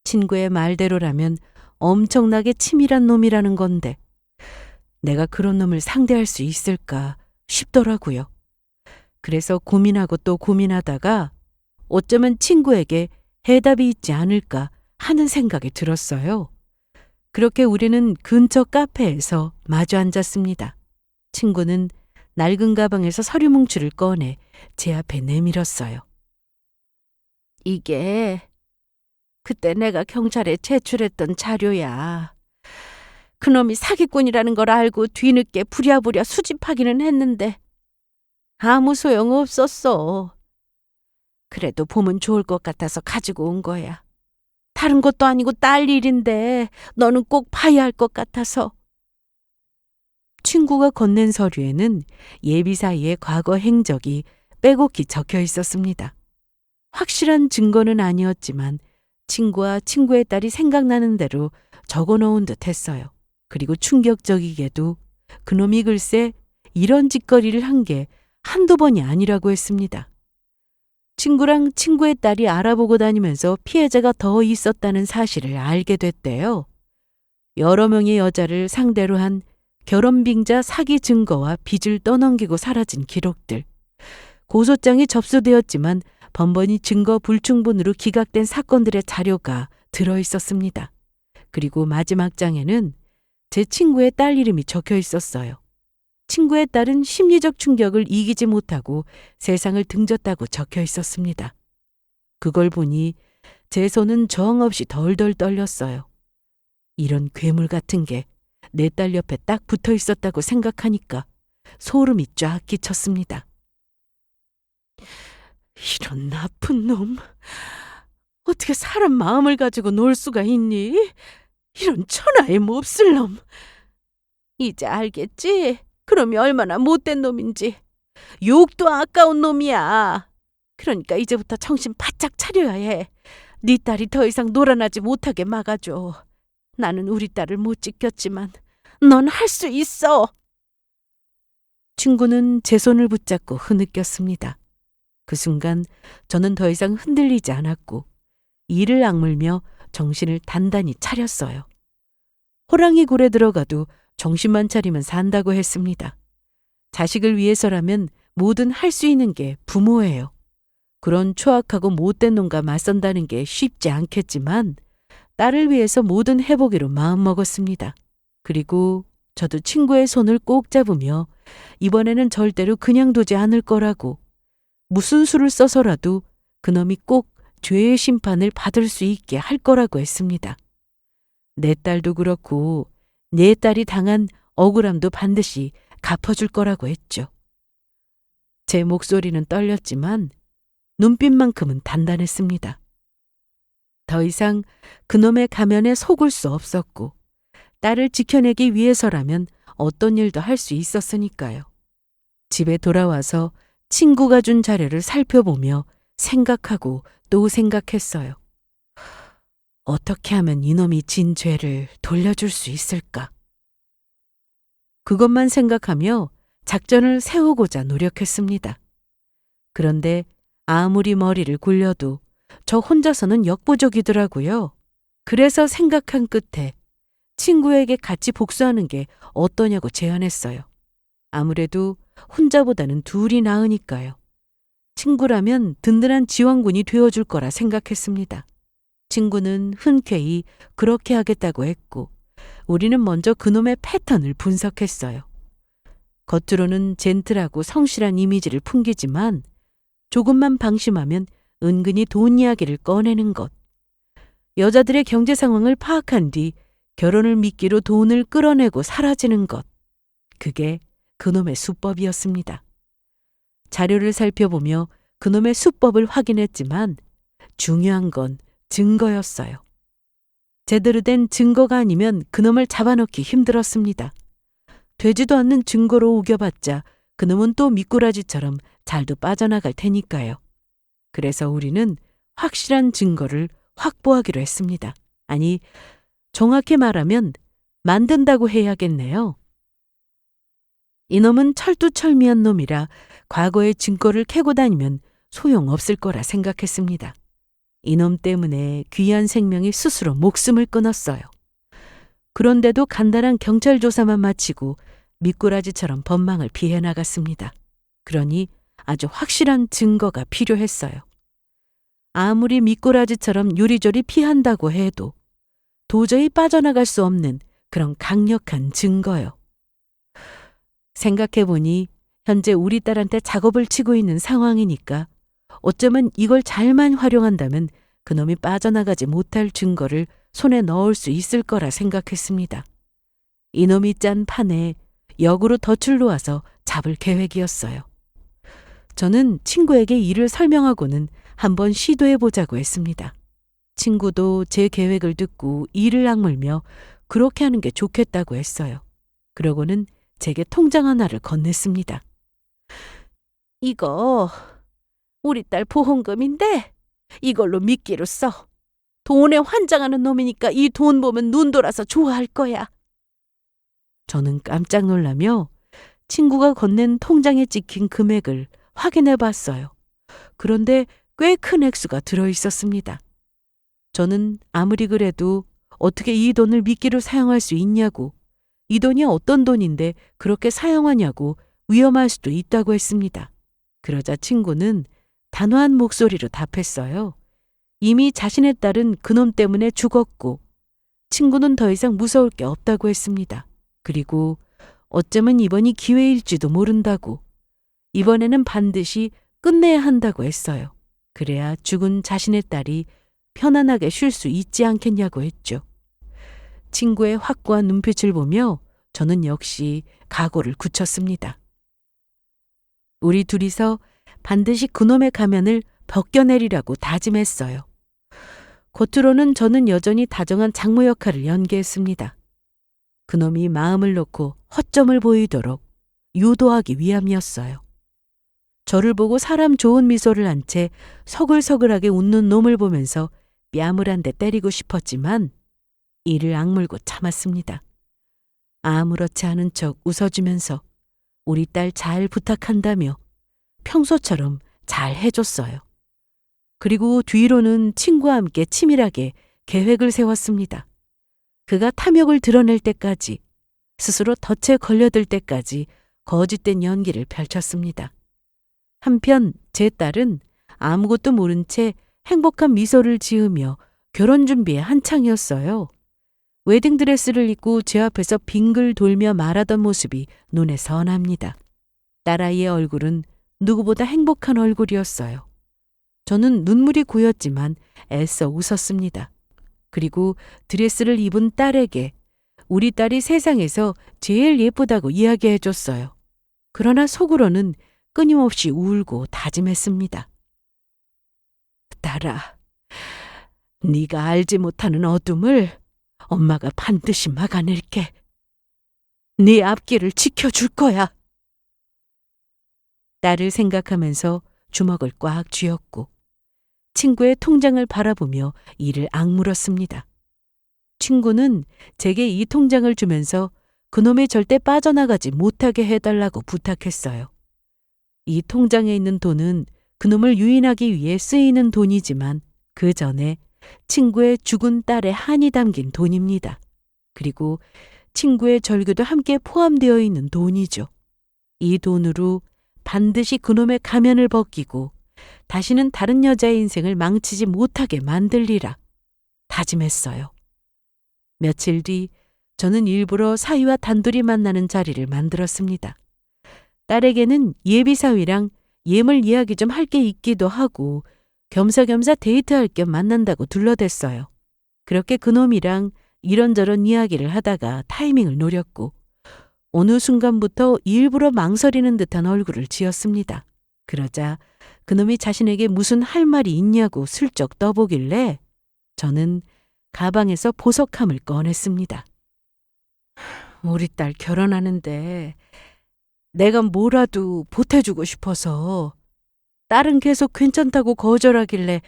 친구의 말대로라면 엄청나게 치밀한 놈이라는 건데 내가 그런 놈을 상대할 수 있을까 싶더라고요. 그래서 고민하고 또 고민하다가 어쩌면 친구에게 해답이 있지 않을까 하는 생각이 들었어요. 그렇게 우리는 근처 카페에서 마주 앉았습니다. 친구는 낡은 가방에서 서류 뭉치를 꺼내 제 앞에 내밀었어요. 이게 그때 내가 경찰에 제출했던 자료야. 그놈이 사기꾼이라는 걸 알고 뒤늦게 부랴부랴 수집하기는 했는데 아무 소용 없었어. 그래도 보면 좋을 것 같아서 가지고 온 거야. 다른 것도 아니고 딸 일인데 너는 꼭 봐야 할 것 같아서. 친구가 건넨 서류에는 예비사이의 과거 행적이 빼곡히 적혀 있었습니다. 확실한 증거는 아니었지만 친구와 친구의 딸이 생각나는 대로 적어 놓은 듯 했어요. 그리고 충격적이게도 그놈이 글쎄 이런 짓거리를 한 게 한두 번이 아니라고 했습니다. 친구랑 친구의 딸이 알아보고 다니면서 피해자가 더 있었다는 사실을 알게 됐대요. 여러 명의 여자를 상대로 한 결혼빙자 사기 증거와 빚을 떠넘기고 사라진 기록들. 고소장이 접수되었지만 번번이 증거 불충분으로 기각된 사건들의 자료가 들어 있었습니다. 그리고 마지막 장에는 제 친구의 딸 이름이 적혀 있었어요. 친구의 딸은 심리적 충격을 이기지 못하고 세상을 등졌다고 적혀 있었습니다. 그걸 보니 제 손은 정없이 덜덜 떨렸어요. 이런 괴물 같은 게 내 딸 옆에 딱 붙어 있었다고 생각하니까 소름이 쫙 끼쳤습니다. 이런 나쁜 놈. 어떻게 사람 마음을 가지고 놀 수가 있니? 이런 천하의 몹쓸 놈. 이제 알겠지? 그놈이 얼마나 못된 놈인지. 욕도 아까운 놈이야. 그러니까 이제부터 정신 바짝 차려야 해. 네 딸이 더 이상 놀아나지 못하게 막아줘. 나는 우리 딸을 못 지켰지만 넌 할 수 있어. 친구는 제 손을 붙잡고 흐느꼈습니다. 그 순간 저는 더 이상 흔들리지 않았고 이를 악물며 정신을 단단히 차렸어요. 호랑이 굴에 들어가도 정신만 차리면 산다고 했습니다. 자식을 위해서라면 뭐든 할 수 있는 게 부모예요. 그런 추악하고 못된 놈과 맞선다는 게 쉽지 않겠지만 딸을 위해서 뭐든 해보기로 마음먹었습니다. 그리고 저도 친구의 손을 꼭 잡으며 이번에는 절대로 그냥 두지 않을 거라고, 무슨 수를 써서라도 그놈이 꼭 죄의 심판을 받을 수 있게 할 거라고 했습니다. 내 딸도 그렇고 내 딸이 당한 억울함도 반드시 갚아줄 거라고 했죠. 제 목소리는 떨렸지만 눈빛만큼은 단단했습니다. 더 이상 그놈의 가면에 속을 수 없었고 딸을 지켜내기 위해서라면 어떤 일도 할 수 있었으니까요. 집에 돌아와서 친구가 준 자료를 살펴보며 생각하고 또 생각했어요. 어떻게 하면 이놈이 진 죄를 돌려줄 수 있을까? 그것만 생각하며 작전을 세우고자 노력했습니다. 그런데 아무리 머리를 굴려도 저 혼자서는 역부족이더라고요. 그래서 생각한 끝에 친구에게 같이 복수하는 게 어떠냐고 제안했어요. 아무래도 혼자보다는 둘이 나으니까요. 친구라면 든든한 지원군이 되어줄 거라 생각했습니다. 친구는 흔쾌히 그렇게 하겠다고 했고 우리는 먼저 그놈의 패턴을 분석했어요. 겉으로는 젠틀하고 성실한 이미지를 풍기지만 조금만 방심하면 은근히 돈 이야기를 꺼내는 것. 여자들의 경제 상황을 파악한 뒤 결혼을 미끼로 돈을 끌어내고 사라지는 것. 그게 그놈의 수법이었습니다. 자료를 살펴보며 그놈의 수법을 확인했지만 중요한 건 증거였어요. 제대로 된 증거가 아니면 그놈을 잡아넣기 힘들었습니다. 되지도 않는 증거로 우겨봤자 그놈은 또 미꾸라지처럼 잘도 빠져나갈 테니까요. 그래서 우리는 확실한 증거를 확보하기로 했습니다. 아니, 정확히 말하면 만든다고 해야겠네요. 이놈은 철두철미한 놈이라 과거의 증거를 캐고 다니면 소용없을 거라 생각했습니다. 이놈 때문에 귀한 생명이 스스로 목숨을 끊었어요. 그런데도 간단한 경찰 조사만 마치고 미꾸라지처럼 법망을 피해 나갔습니다. 그러니 아주 확실한 증거가 필요했어요. 아무리 미꾸라지처럼 요리조리 피한다고 해도 도저히 빠져나갈 수 없는 그런 강력한 증거요. 생각해보니 현재 우리 딸한테 작업을 치고 있는 상황이니까 어쩌면 이걸 잘만 활용한다면 그놈이 빠져나가지 못할 증거를 손에 넣을 수 있을 거라 생각했습니다. 이놈이 짠 판에 역으로 덫을 놓아서 잡을 계획이었어요. 저는 친구에게 이를 설명하고는 한번 시도해보자고 했습니다. 친구도 제 계획을 듣고 이를 악물며 그렇게 하는 게 좋겠다고 했어요. 그러고는 제게 통장 하나를 건넸습니다. 이거 우리 딸 보험금인데 이걸로 미끼로 써. 돈에 환장하는 놈이니까 이 돈 보면 눈 돌아서 좋아할 거야. 저는 깜짝 놀라며 친구가 건넨 통장에 찍힌 금액을 확인해 봤어요. 그런데 꽤 큰 액수가 들어 있었습니다. 저는 아무리 그래도 어떻게 이 돈을 미끼로 사용할 수 있냐고, 이 돈이 어떤 돈인데 그렇게 사용하냐고 위험할 수도 있다고 했습니다. 그러자 친구는 단호한 목소리로 답했어요. 이미 자신의 딸은 그놈 때문에 죽었고 친구는 더 이상 무서울 게 없다고 했습니다. 그리고 어쩌면 이번이 기회일지도 모른다고, 이번에는 반드시 끝내야 한다고 했어요. 그래야 죽은 자신의 딸이 편안하게 쉴 수 있지 않겠냐고 했죠. 친구의 확고한 눈빛을 보며 저는 역시 각오를 굳혔습니다. 우리 둘이서 반드시 그놈의 가면을 벗겨내리라고 다짐했어요. 겉으로는 저는 여전히 다정한 장모 역할을 연기했습니다. 그놈이 마음을 놓고 허점을 보이도록 유도하기 위함이었어요. 저를 보고 사람 좋은 미소를 한 채 서글서글하게 웃는 놈을 보면서 뺨을 한 대 때리고 싶었지만 이를 악물고 참았습니다. 아무렇지 않은 척 웃어주면서 우리 딸 잘 부탁한다며 평소처럼 잘 해줬어요. 그리고 뒤로는 친구와 함께 치밀하게 계획을 세웠습니다. 그가 탐욕을 드러낼 때까지, 스스로 덫에 걸려들 때까지 거짓된 연기를 펼쳤습니다. 한편 제 딸은 아무것도 모른 채 행복한 미소를 지으며 결혼 준비에 한창이었어요. 웨딩드레스를 입고 제 앞에서 빙글 돌며 말하던 모습이 눈에 선합니다. 딸아이의 얼굴은 누구보다 행복한 얼굴이었어요. 저는 눈물이 고였지만 애써 웃었습니다. 그리고 드레스를 입은 딸에게 우리 딸이 세상에서 제일 예쁘다고 이야기해줬어요. 그러나 속으로는 끊임없이 울고 다짐했습니다. 딸아, 네가 알지 못하는 어둠을 엄마가 반드시 막아낼게. 네 앞길을 지켜줄 거야. 딸을 생각하면서 주먹을 꽉 쥐었고 친구의 통장을 바라보며 이를 악물었습니다. 친구는 제게 이 통장을 주면서 그놈이 절대 빠져나가지 못하게 해달라고 부탁했어요. 이 통장에 있는 돈은 그놈을 유인하기 위해 쓰이는 돈이지만 그 전에 친구의 죽은 딸의 한이 담긴 돈입니다. 그리고 친구의 절규도 함께 포함되어 있는 돈이죠. 이 돈으로 반드시 그놈의 가면을 벗기고 다시는 다른 여자의 인생을 망치지 못하게 만들리라 다짐했어요. 며칠 뒤 저는 일부러 사위와 단둘이 만나는 자리를 만들었습니다. 딸에게는 예비사위랑 예물 이야기 좀 할 게 있기도 하고 겸사겸사 데이트할 겸 만난다고 둘러댔어요. 그렇게 그놈이랑 이런저런 이야기를 하다가 타이밍을 노렸고 어느 순간부터 일부러 망설이는 듯한 얼굴을 지었습니다. 그러자 그놈이 자신에게 무슨 할 말이 있냐고 슬쩍 떠보길래 저는 가방에서 보석함을 꺼냈습니다. 우리 딸 결혼하는데 내가 뭐라도 보태주고 싶어서 딸은 계속 괜찮다고 거절하길래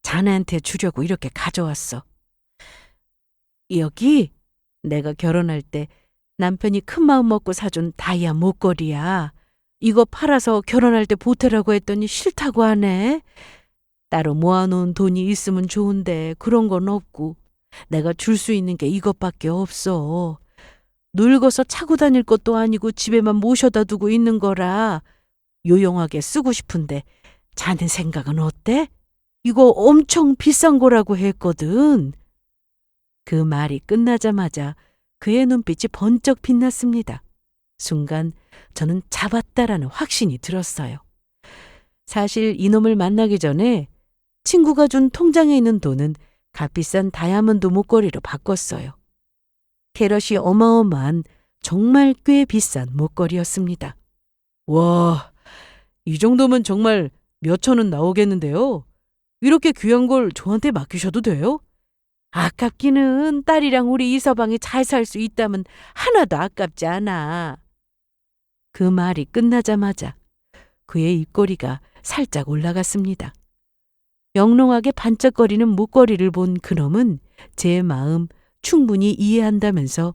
자네한테 주려고 이렇게 가져왔어. 여기 내가 결혼할 때 남편이 큰 마음 먹고 사준 다이아 목걸이야. 이거 팔아서 결혼할 때 보태라고 했더니 싫다고 하네. 따로 모아놓은 돈이 있으면 좋은데 그런 건 없고 내가 줄 수 있는 게 이것밖에 없어. 늙어서 차고 다닐 것도 아니고 집에만 모셔다 두고 있는 거라 요용하게 쓰고 싶은데 자네 생각은 어때? 이거 엄청 비싼 거라고 했거든. 그 말이 끝나자마자 그의 눈빛이 번쩍 빛났습니다. 순간 저는 잡았다라는 확신이 들었어요. 사실 이놈을 만나기 전에 친구가 준 통장에 있는 돈은 값비싼 다이아몬드 목걸이로 바꿨어요. 캐럿이 어마어마한 정말 꽤 비싼 목걸이였습니다. 와, 이 정도면 정말 몇천 원 나오겠는데요. 이렇게 귀한 걸 저한테 맡기셔도 돼요? 아깝기는 딸이랑 우리 이서방이 잘 살 수 있다면 하나도 아깝지 않아. 그 말이 끝나자마자 그의 입꼬리가 살짝 올라갔습니다. 영롱하게 반짝거리는 목걸이를 본 그놈은 제 마음 충분히 이해한다면서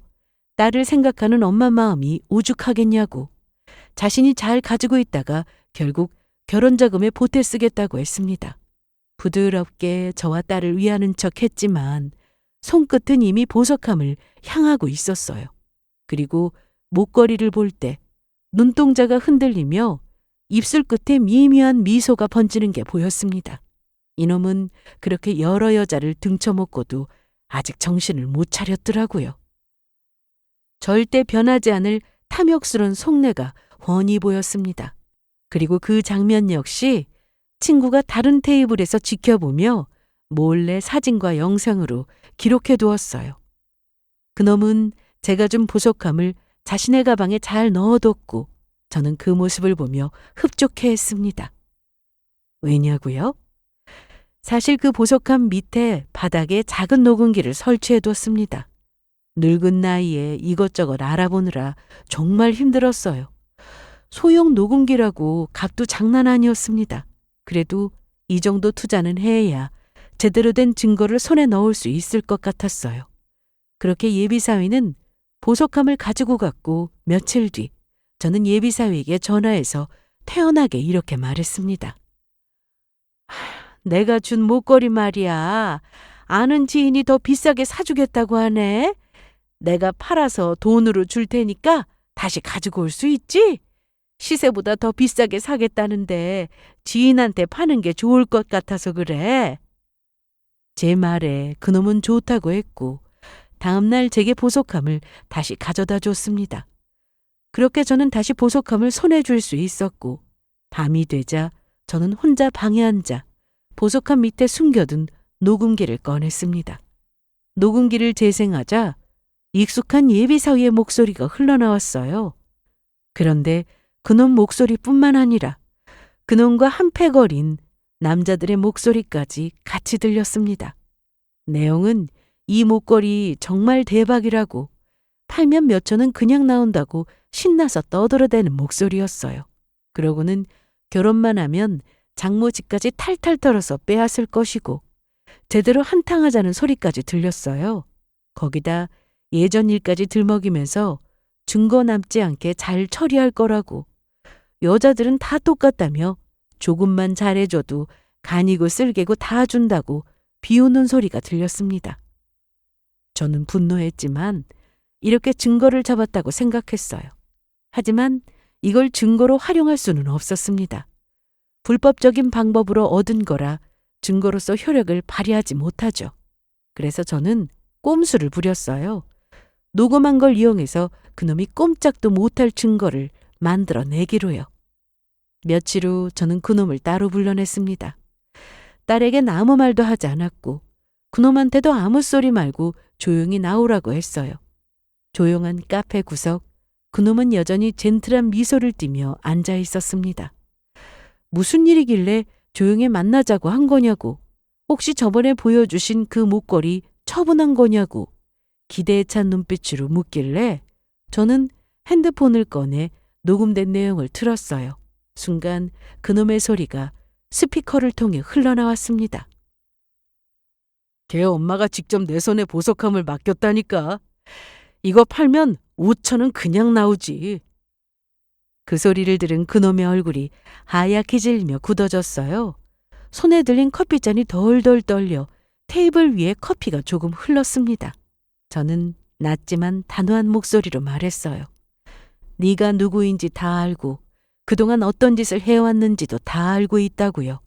딸을 생각하는 엄마 마음이 오죽하겠냐고, 자신이 잘 가지고 있다가 결국 결혼 자금에 보태 쓰겠다고 했습니다. 부드럽게 저와 딸을 위하는 척 했지만 손끝은 이미 보석함을 향하고 있었어요. 그리고 목걸이를 볼 때 눈동자가 흔들리며 입술 끝에 미묘한 미소가 번지는 게 보였습니다. 이놈은 그렇게 여러 여자를 등쳐먹고도 아직 정신을 못 차렸더라고요. 절대 변하지 않을 탐욕스러운 속내가 훤히 보였습니다. 그리고 그 장면 역시 친구가 다른 테이블에서 지켜보며 몰래 사진과 영상으로 기록해 두었어요. 그놈은 제가 준 보석함을 자신의 가방에 잘 넣어뒀고 저는 그 모습을 보며 흡족해했습니다. 왜냐고요? 사실 그 보석함 밑에 바닥에 작은 녹음기를 설치해뒀습니다. 늙은 나이에 이것저것 알아보느라 정말 힘들었어요. 소형 녹음기라고 값도 장난 아니었습니다. 그래도 이 정도 투자는 해야 제대로 된 증거를 손에 넣을 수 있을 것 같았어요. 그렇게 예비사위는 보석함을 가지고 갔고 며칠 뒤 저는 예비사위에게 전화해서 태연하게 이렇게 말했습니다. 내가 준 목걸이 말이야. 아는 지인이 더 비싸게 사주겠다고 하네. 내가 팔아서 돈으로 줄 테니까 다시 가지고 올 수 있지? 시세보다 더 비싸게 사겠다는데 지인한테 파는 게 좋을 것 같아서 그래. 제 말에 그놈은 좋다고 했고 다음날 제게 보석함을 다시 가져다 줬습니다. 그렇게 저는 다시 보석함을 손에 줄 수 있었고 밤이 되자 저는 혼자 방에 앉아 보석함 밑에 숨겨둔 녹음기를 꺼냈습니다. 녹음기를 재생하자 익숙한 예비사위의 목소리가 흘러나왔어요. 그런데 그놈 목소리뿐만 아니라 그놈과 한패거린 남자들의 목소리까지 같이 들렸습니다. 내용은 이 목걸이 정말 대박이라고, 팔면 몇 천은 그냥 나온다고 신나서 떠들어대는 목소리였어요. 그러고는 결혼만 하면 장모 집까지 탈탈 털어서 빼앗을 것이고 제대로 한탕하자는 소리까지 들렸어요. 거기다 예전 일까지 들먹이면서 증거 남지 않게 잘 처리할 거라고, 여자들은 다 똑같다며 조금만 잘해줘도 간이고 쓸개고 다 준다고 비웃는 소리가 들렸습니다. 저는 분노했지만 이렇게 증거를 잡았다고 생각했어요. 하지만 이걸 증거로 활용할 수는 없었습니다. 불법적인 방법으로 얻은 거라 증거로서 효력을 발휘하지 못하죠. 그래서 저는 꼼수를 부렸어요. 녹음한 걸 이용해서 그놈이 꼼짝도 못할 증거를 만들어내기로요. 며칠 후 저는 그놈을 따로 불러냈습니다. 딸에겐 아무 말도 하지 않았고 그놈한테도 아무 소리 말고 조용히 나오라고 했어요. 조용한 카페 구석, 그놈은 여전히 젠틀한 미소를 띠며 앉아 있었습니다. 무슨 일이길래 조용히 만나자고 한 거냐고, 혹시 저번에 보여주신 그 목걸이 처분한 거냐고 기대에 찬 눈빛으로 묻길래 저는 핸드폰을 꺼내 녹음된 내용을 틀었어요. 순간 그놈의 소리가 스피커를 통해 흘러나왔습니다. 걔 엄마가 직접 내 손에 보석함을 맡겼다니까. 이거 팔면 5천은 그냥 나오지. 그 소리를 들은 그놈의 얼굴이 하얗게 질리며 굳어졌어요. 손에 들린 커피잔이 덜덜 떨려 테이블 위에 커피가 조금 흘렀습니다. 저는 낮지만 단호한 목소리로 말했어요. 네가 누구인지 다 알고 그동안 어떤 짓을 해왔는지도 다 알고 있다고요.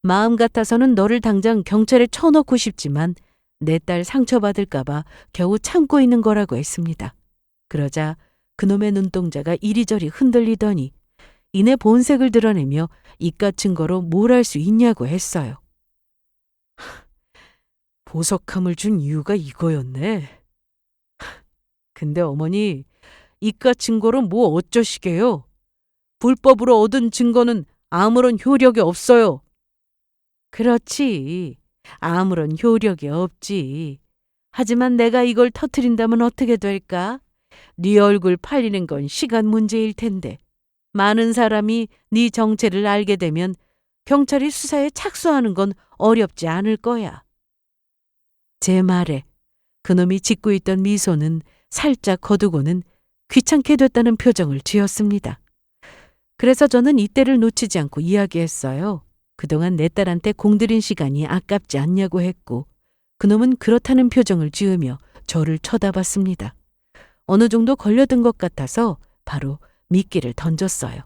마음 같아서는 너를 당장 경찰에 쳐넣고 싶지만 내 딸 상처받을까봐 겨우 참고 있는 거라고 했습니다. 그러자 그놈의 눈동자가 이리저리 흔들리더니 이내 본색을 드러내며 이깟 증거로 뭘 할 수 있냐고 했어요. 보석함을 준 이유가 이거였네. 근데 어머니, 이깟 증거로 뭐 어쩌시게요? 불법으로 얻은 증거는 아무런 효력이 없어요. 그렇지. 아무런 효력이 없지. 하지만 내가 이걸 터트린다면 어떻게 될까? 네 얼굴 팔리는 건 시간 문제일 텐데. 많은 사람이 네 정체를 알게 되면 경찰이 수사에 착수하는 건 어렵지 않을 거야. 제 말에 그놈이 짓고 있던 미소는 살짝 거두고는 귀찮게 됐다는 표정을 지었습니다. 그래서 저는 이때를 놓치지 않고 이야기했어요. 그동안 내 딸한테 공들인 시간이 아깝지 않냐고 했고 그놈은 그렇다는 표정을 지으며 저를 쳐다봤습니다. 어느 정도 걸려든 것 같아서 바로 미끼를 던졌어요.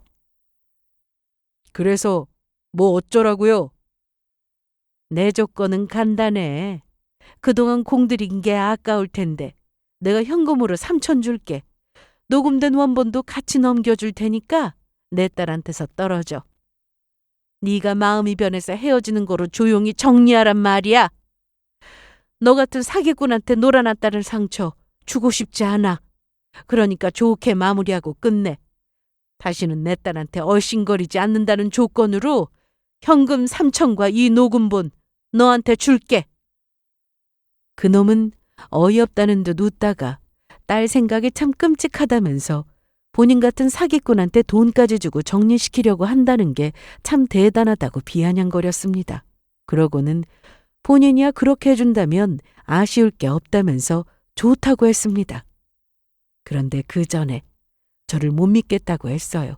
그래서 뭐 어쩌라고요? 내 조건은 간단해. 그동안 공들인 게 아까울 텐데 내가 현금으로 3천 줄게. 녹음된 원본도 같이 넘겨줄 테니까 내 딸한테서 떨어져. 네가 마음이 변해서 헤어지는 거로 조용히 정리하란 말이야. 너 같은 사기꾼한테 놀아났다는 상처 주고 싶지 않아. 그러니까 좋게 마무리하고 끝내. 다시는 내 딸한테 얼씬거리지 않는다는 조건으로 현금 3천과 이 녹음본 너한테 줄게. 그놈은 어이없다는 듯 웃다가 딸 생각이 참 끔찍하다면서 본인 같은 사기꾼한테 돈까지 주고 정리시키려고 한다는 게 참 대단하다고 비아냥거렸습니다. 그러고는 본인이야 그렇게 해준다면 아쉬울 게 없다면서 좋다고 했습니다. 그런데 그 전에 저를 못 믿겠다고 했어요.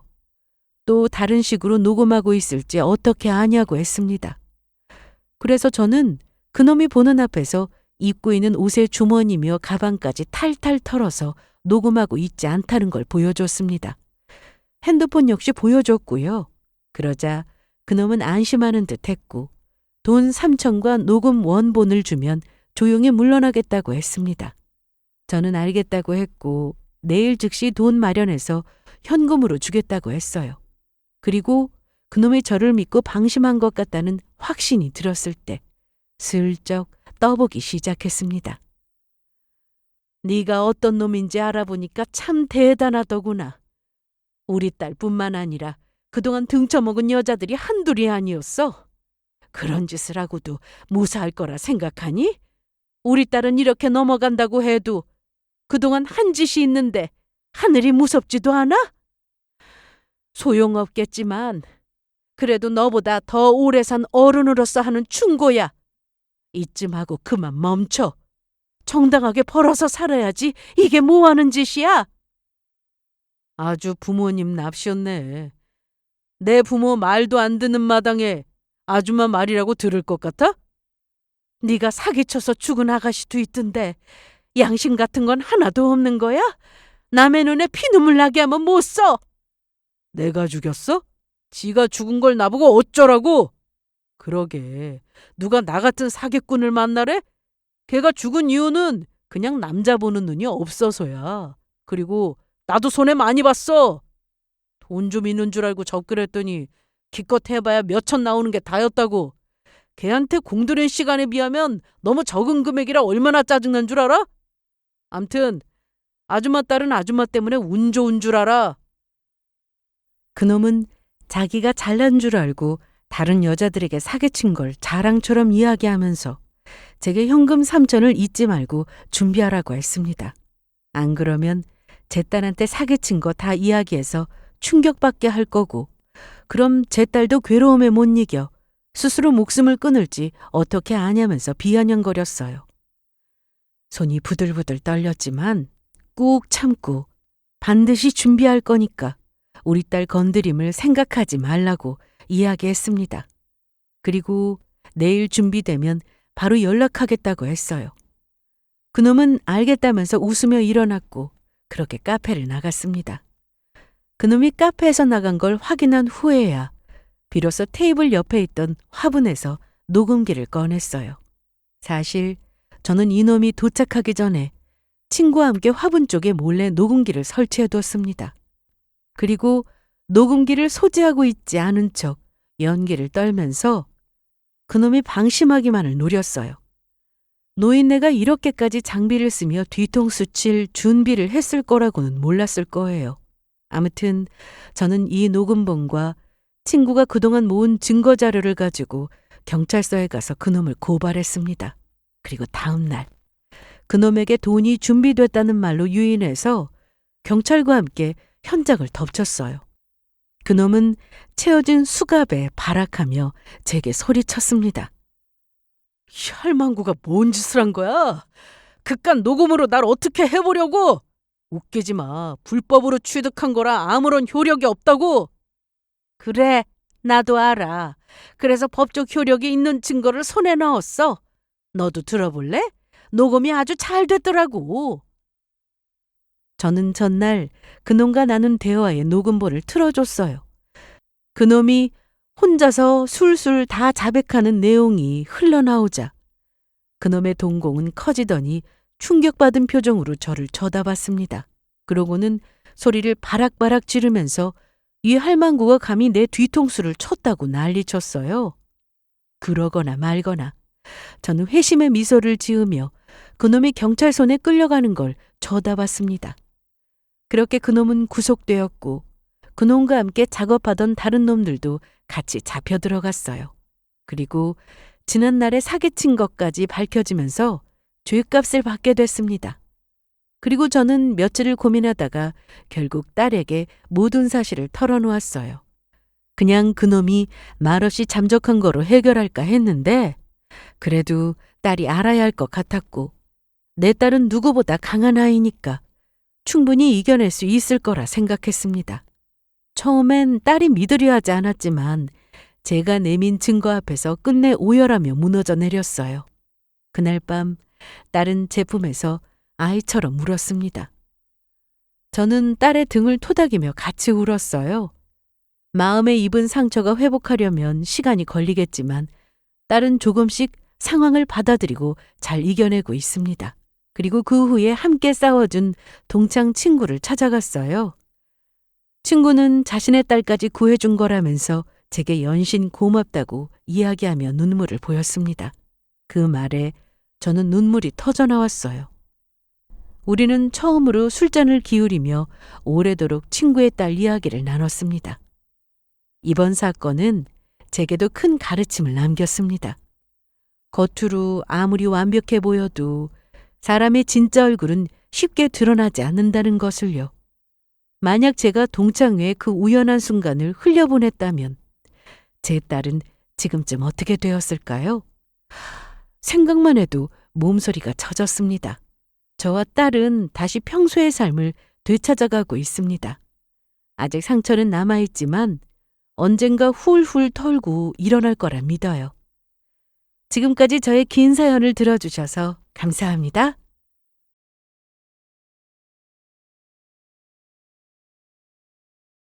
또 다른 식으로 녹음하고 있을지 어떻게 아냐고 했습니다. 그래서 저는 그놈이 보는 앞에서 입고 있는 옷의 주머니며 가방까지 탈탈 털어서 녹음하고 있지 않다는 걸 보여줬습니다. 핸드폰 역시 보여줬고요. 그러자 그놈은 안심하는 듯 했고 돈 3천과 녹음 원본을 주면 조용히 물러나겠다고 했습니다. 저는 알겠다고 했고 내일 즉시 돈 마련해서 현금으로 주겠다고 했어요. 그리고 그놈이 저를 믿고 방심한 것 같다는 확신이 들었을 때 슬쩍 떠보기 시작했습니다. 네가 어떤 놈인지 알아보니까 참 대단하더구나. 우리 딸뿐만 아니라 그동안 등쳐먹은 여자들이 한둘이 아니었어. 그런 짓을 하고도 무사할 거라 생각하니? 우리 딸은 이렇게 넘어간다고 해도 그동안 한 짓이 있는데 하늘이 무섭지도 않아? 소용없겠지만 그래도 너보다 더 오래 산 어른으로서 하는 충고야. 이쯤 하고 그만 멈춰. 정당하게 벌어서 살아야지. 이게 뭐 하는 짓이야? 아주 부모님 납시였네. 내 부모 말도 안 듣는 마당에 아줌마 말이라고 들을 것 같아? 네가 사기쳐서 죽은 아가씨도 있던데 양심 같은 건 하나도 없는 거야? 남의 눈에 피눈물 나게 하면 못 써. 내가 죽였어? 지가 죽은 걸 나보고 어쩌라고? 그러게 누가 나 같은 사기꾼을 만나래? 걔가 죽은 이유는 그냥 남자 보는 눈이 없어서야. 그리고 나도 손해 많이 봤어. 돈 좀 있는 줄 알고 접근했더니 기껏 해봐야 몇천 나오는 게 다였다고. 걔한테 공들인 시간에 비하면 너무 적은 금액이라 얼마나 짜증난 줄 알아? 암튼 아줌마 딸은 아줌마 때문에 운 좋은 줄 알아. 그놈은 자기가 잘난 줄 알고 다른 여자들에게 사기친 걸 자랑처럼 이야기하면서 제게 현금 3천을 잊지 말고 준비하라고 했습니다. 안 그러면 제 딸한테 사기친 거 다 이야기해서 충격받게 할 거고 그럼 제 딸도 괴로움에 못 이겨 스스로 목숨을 끊을지 어떻게 아냐면서 비아냥거렸어요. 손이 부들부들 떨렸지만 꾹 참고 반드시 준비할 거니까 우리 딸 건드림을 생각하지 말라고 이야기했습니다. 그리고 내일 준비되면 바로 연락하겠다고 했어요. 그놈은 알겠다면서 웃으며 일어났고 그렇게 카페를 나갔습니다. 그놈이 카페에서 나간 걸 확인한 후에야 비로소 테이블 옆에 있던 화분에서 녹음기를 꺼냈어요. 사실 저는 이놈이 도착하기 전에 친구와 함께 화분 쪽에 몰래 녹음기를 설치해두었습니다. 그리고 녹음기를 소지하고 있지 않은 척 연기를 떨면서 그놈이 방심하기만을 노렸어요. 노인네가 이렇게까지 장비를 쓰며 뒤통수 칠 준비를 했을 거라고는 몰랐을 거예요. 아무튼 저는 이 녹음본과 친구가 그동안 모은 증거 자료를 가지고 경찰서에 가서 그놈을 고발했습니다. 그리고 다음 날 그놈에게 돈이 준비됐다는 말로 유인해서 경찰과 함께 현장을 덮쳤어요. 그놈은 채워진 수갑에 발악하며 제게 소리쳤습니다. 이 할망구가 뭔 짓을 한 거야? 그깟 녹음으로 날 어떻게 해보려고? 웃기지 마. 불법으로 취득한 거라 아무런 효력이 없다고. 그래, 나도 알아. 그래서 법적 효력이 있는 증거를 손에 넣었어. 너도 들어볼래? 녹음이 아주 잘 됐더라고. 저는 전날 그놈과 나눈 대화의 녹음본을 틀어줬어요. 그놈이 혼자서 술술 다 자백하는 내용이 흘러나오자 그놈의 동공은 커지더니 충격받은 표정으로 저를 쳐다봤습니다. 그러고는 소리를 바락바락 지르면서 이 할망구가 감히 내 뒤통수를 쳤다고 난리쳤어요. 그러거나 말거나 저는 회심의 미소를 지으며 그놈이 경찰 손에 끌려가는 걸 쳐다봤습니다. 그렇게 그놈은 구속되었고 그놈과 함께 작업하던 다른 놈들도 같이 잡혀 들어갔어요. 그리고 지난날에 사기친 것까지 밝혀지면서 죄값을 받게 됐습니다. 그리고 저는 며칠을 고민하다가 결국 딸에게 모든 사실을 털어놓았어요. 그냥 그놈이 말없이 잠적한 거로 해결할까 했는데 그래도 딸이 알아야 할 것 같았고 내 딸은 누구보다 강한 아이니까 충분히 이겨낼 수 있을 거라 생각했습니다. 처음엔 딸이 믿으려 하지 않았지만 제가 내민 증거 앞에서 끝내 오열하며 무너져 내렸어요. 그날 밤 딸은 제 품에서 아이처럼 울었습니다. 저는 딸의 등을 토닥이며 같이 울었어요. 마음에 입은 상처가 회복하려면 시간이 걸리겠지만 딸은 조금씩 상황을 받아들이고 잘 이겨내고 있습니다. 그리고 그 후에 함께 싸워준 동창 친구를 찾아갔어요. 친구는 자신의 딸까지 구해준 거라면서 제게 연신 고맙다고 이야기하며 눈물을 보였습니다. 그 말에 저는 눈물이 터져나왔어요. 우리는 처음으로 술잔을 기울이며 오래도록 친구의 딸 이야기를 나눴습니다. 이번 사건은 제게도 큰 가르침을 남겼습니다. 겉으로 아무리 완벽해 보여도 사람의 진짜 얼굴은 쉽게 드러나지 않는다는 것을요. 만약 제가 동창회의 그 우연한 순간을 흘려보냈다면 제 딸은 지금쯤 어떻게 되었을까요? 생각만 해도 몸소리가 젖었습니다. 저와 딸은 다시 평소의 삶을 되찾아가고 있습니다. 아직 상처는 남아있지만 언젠가 훌훌 털고 일어날 거라 믿어요. 지금까지 저의 긴 사연을 들어주셔서 감사합니다.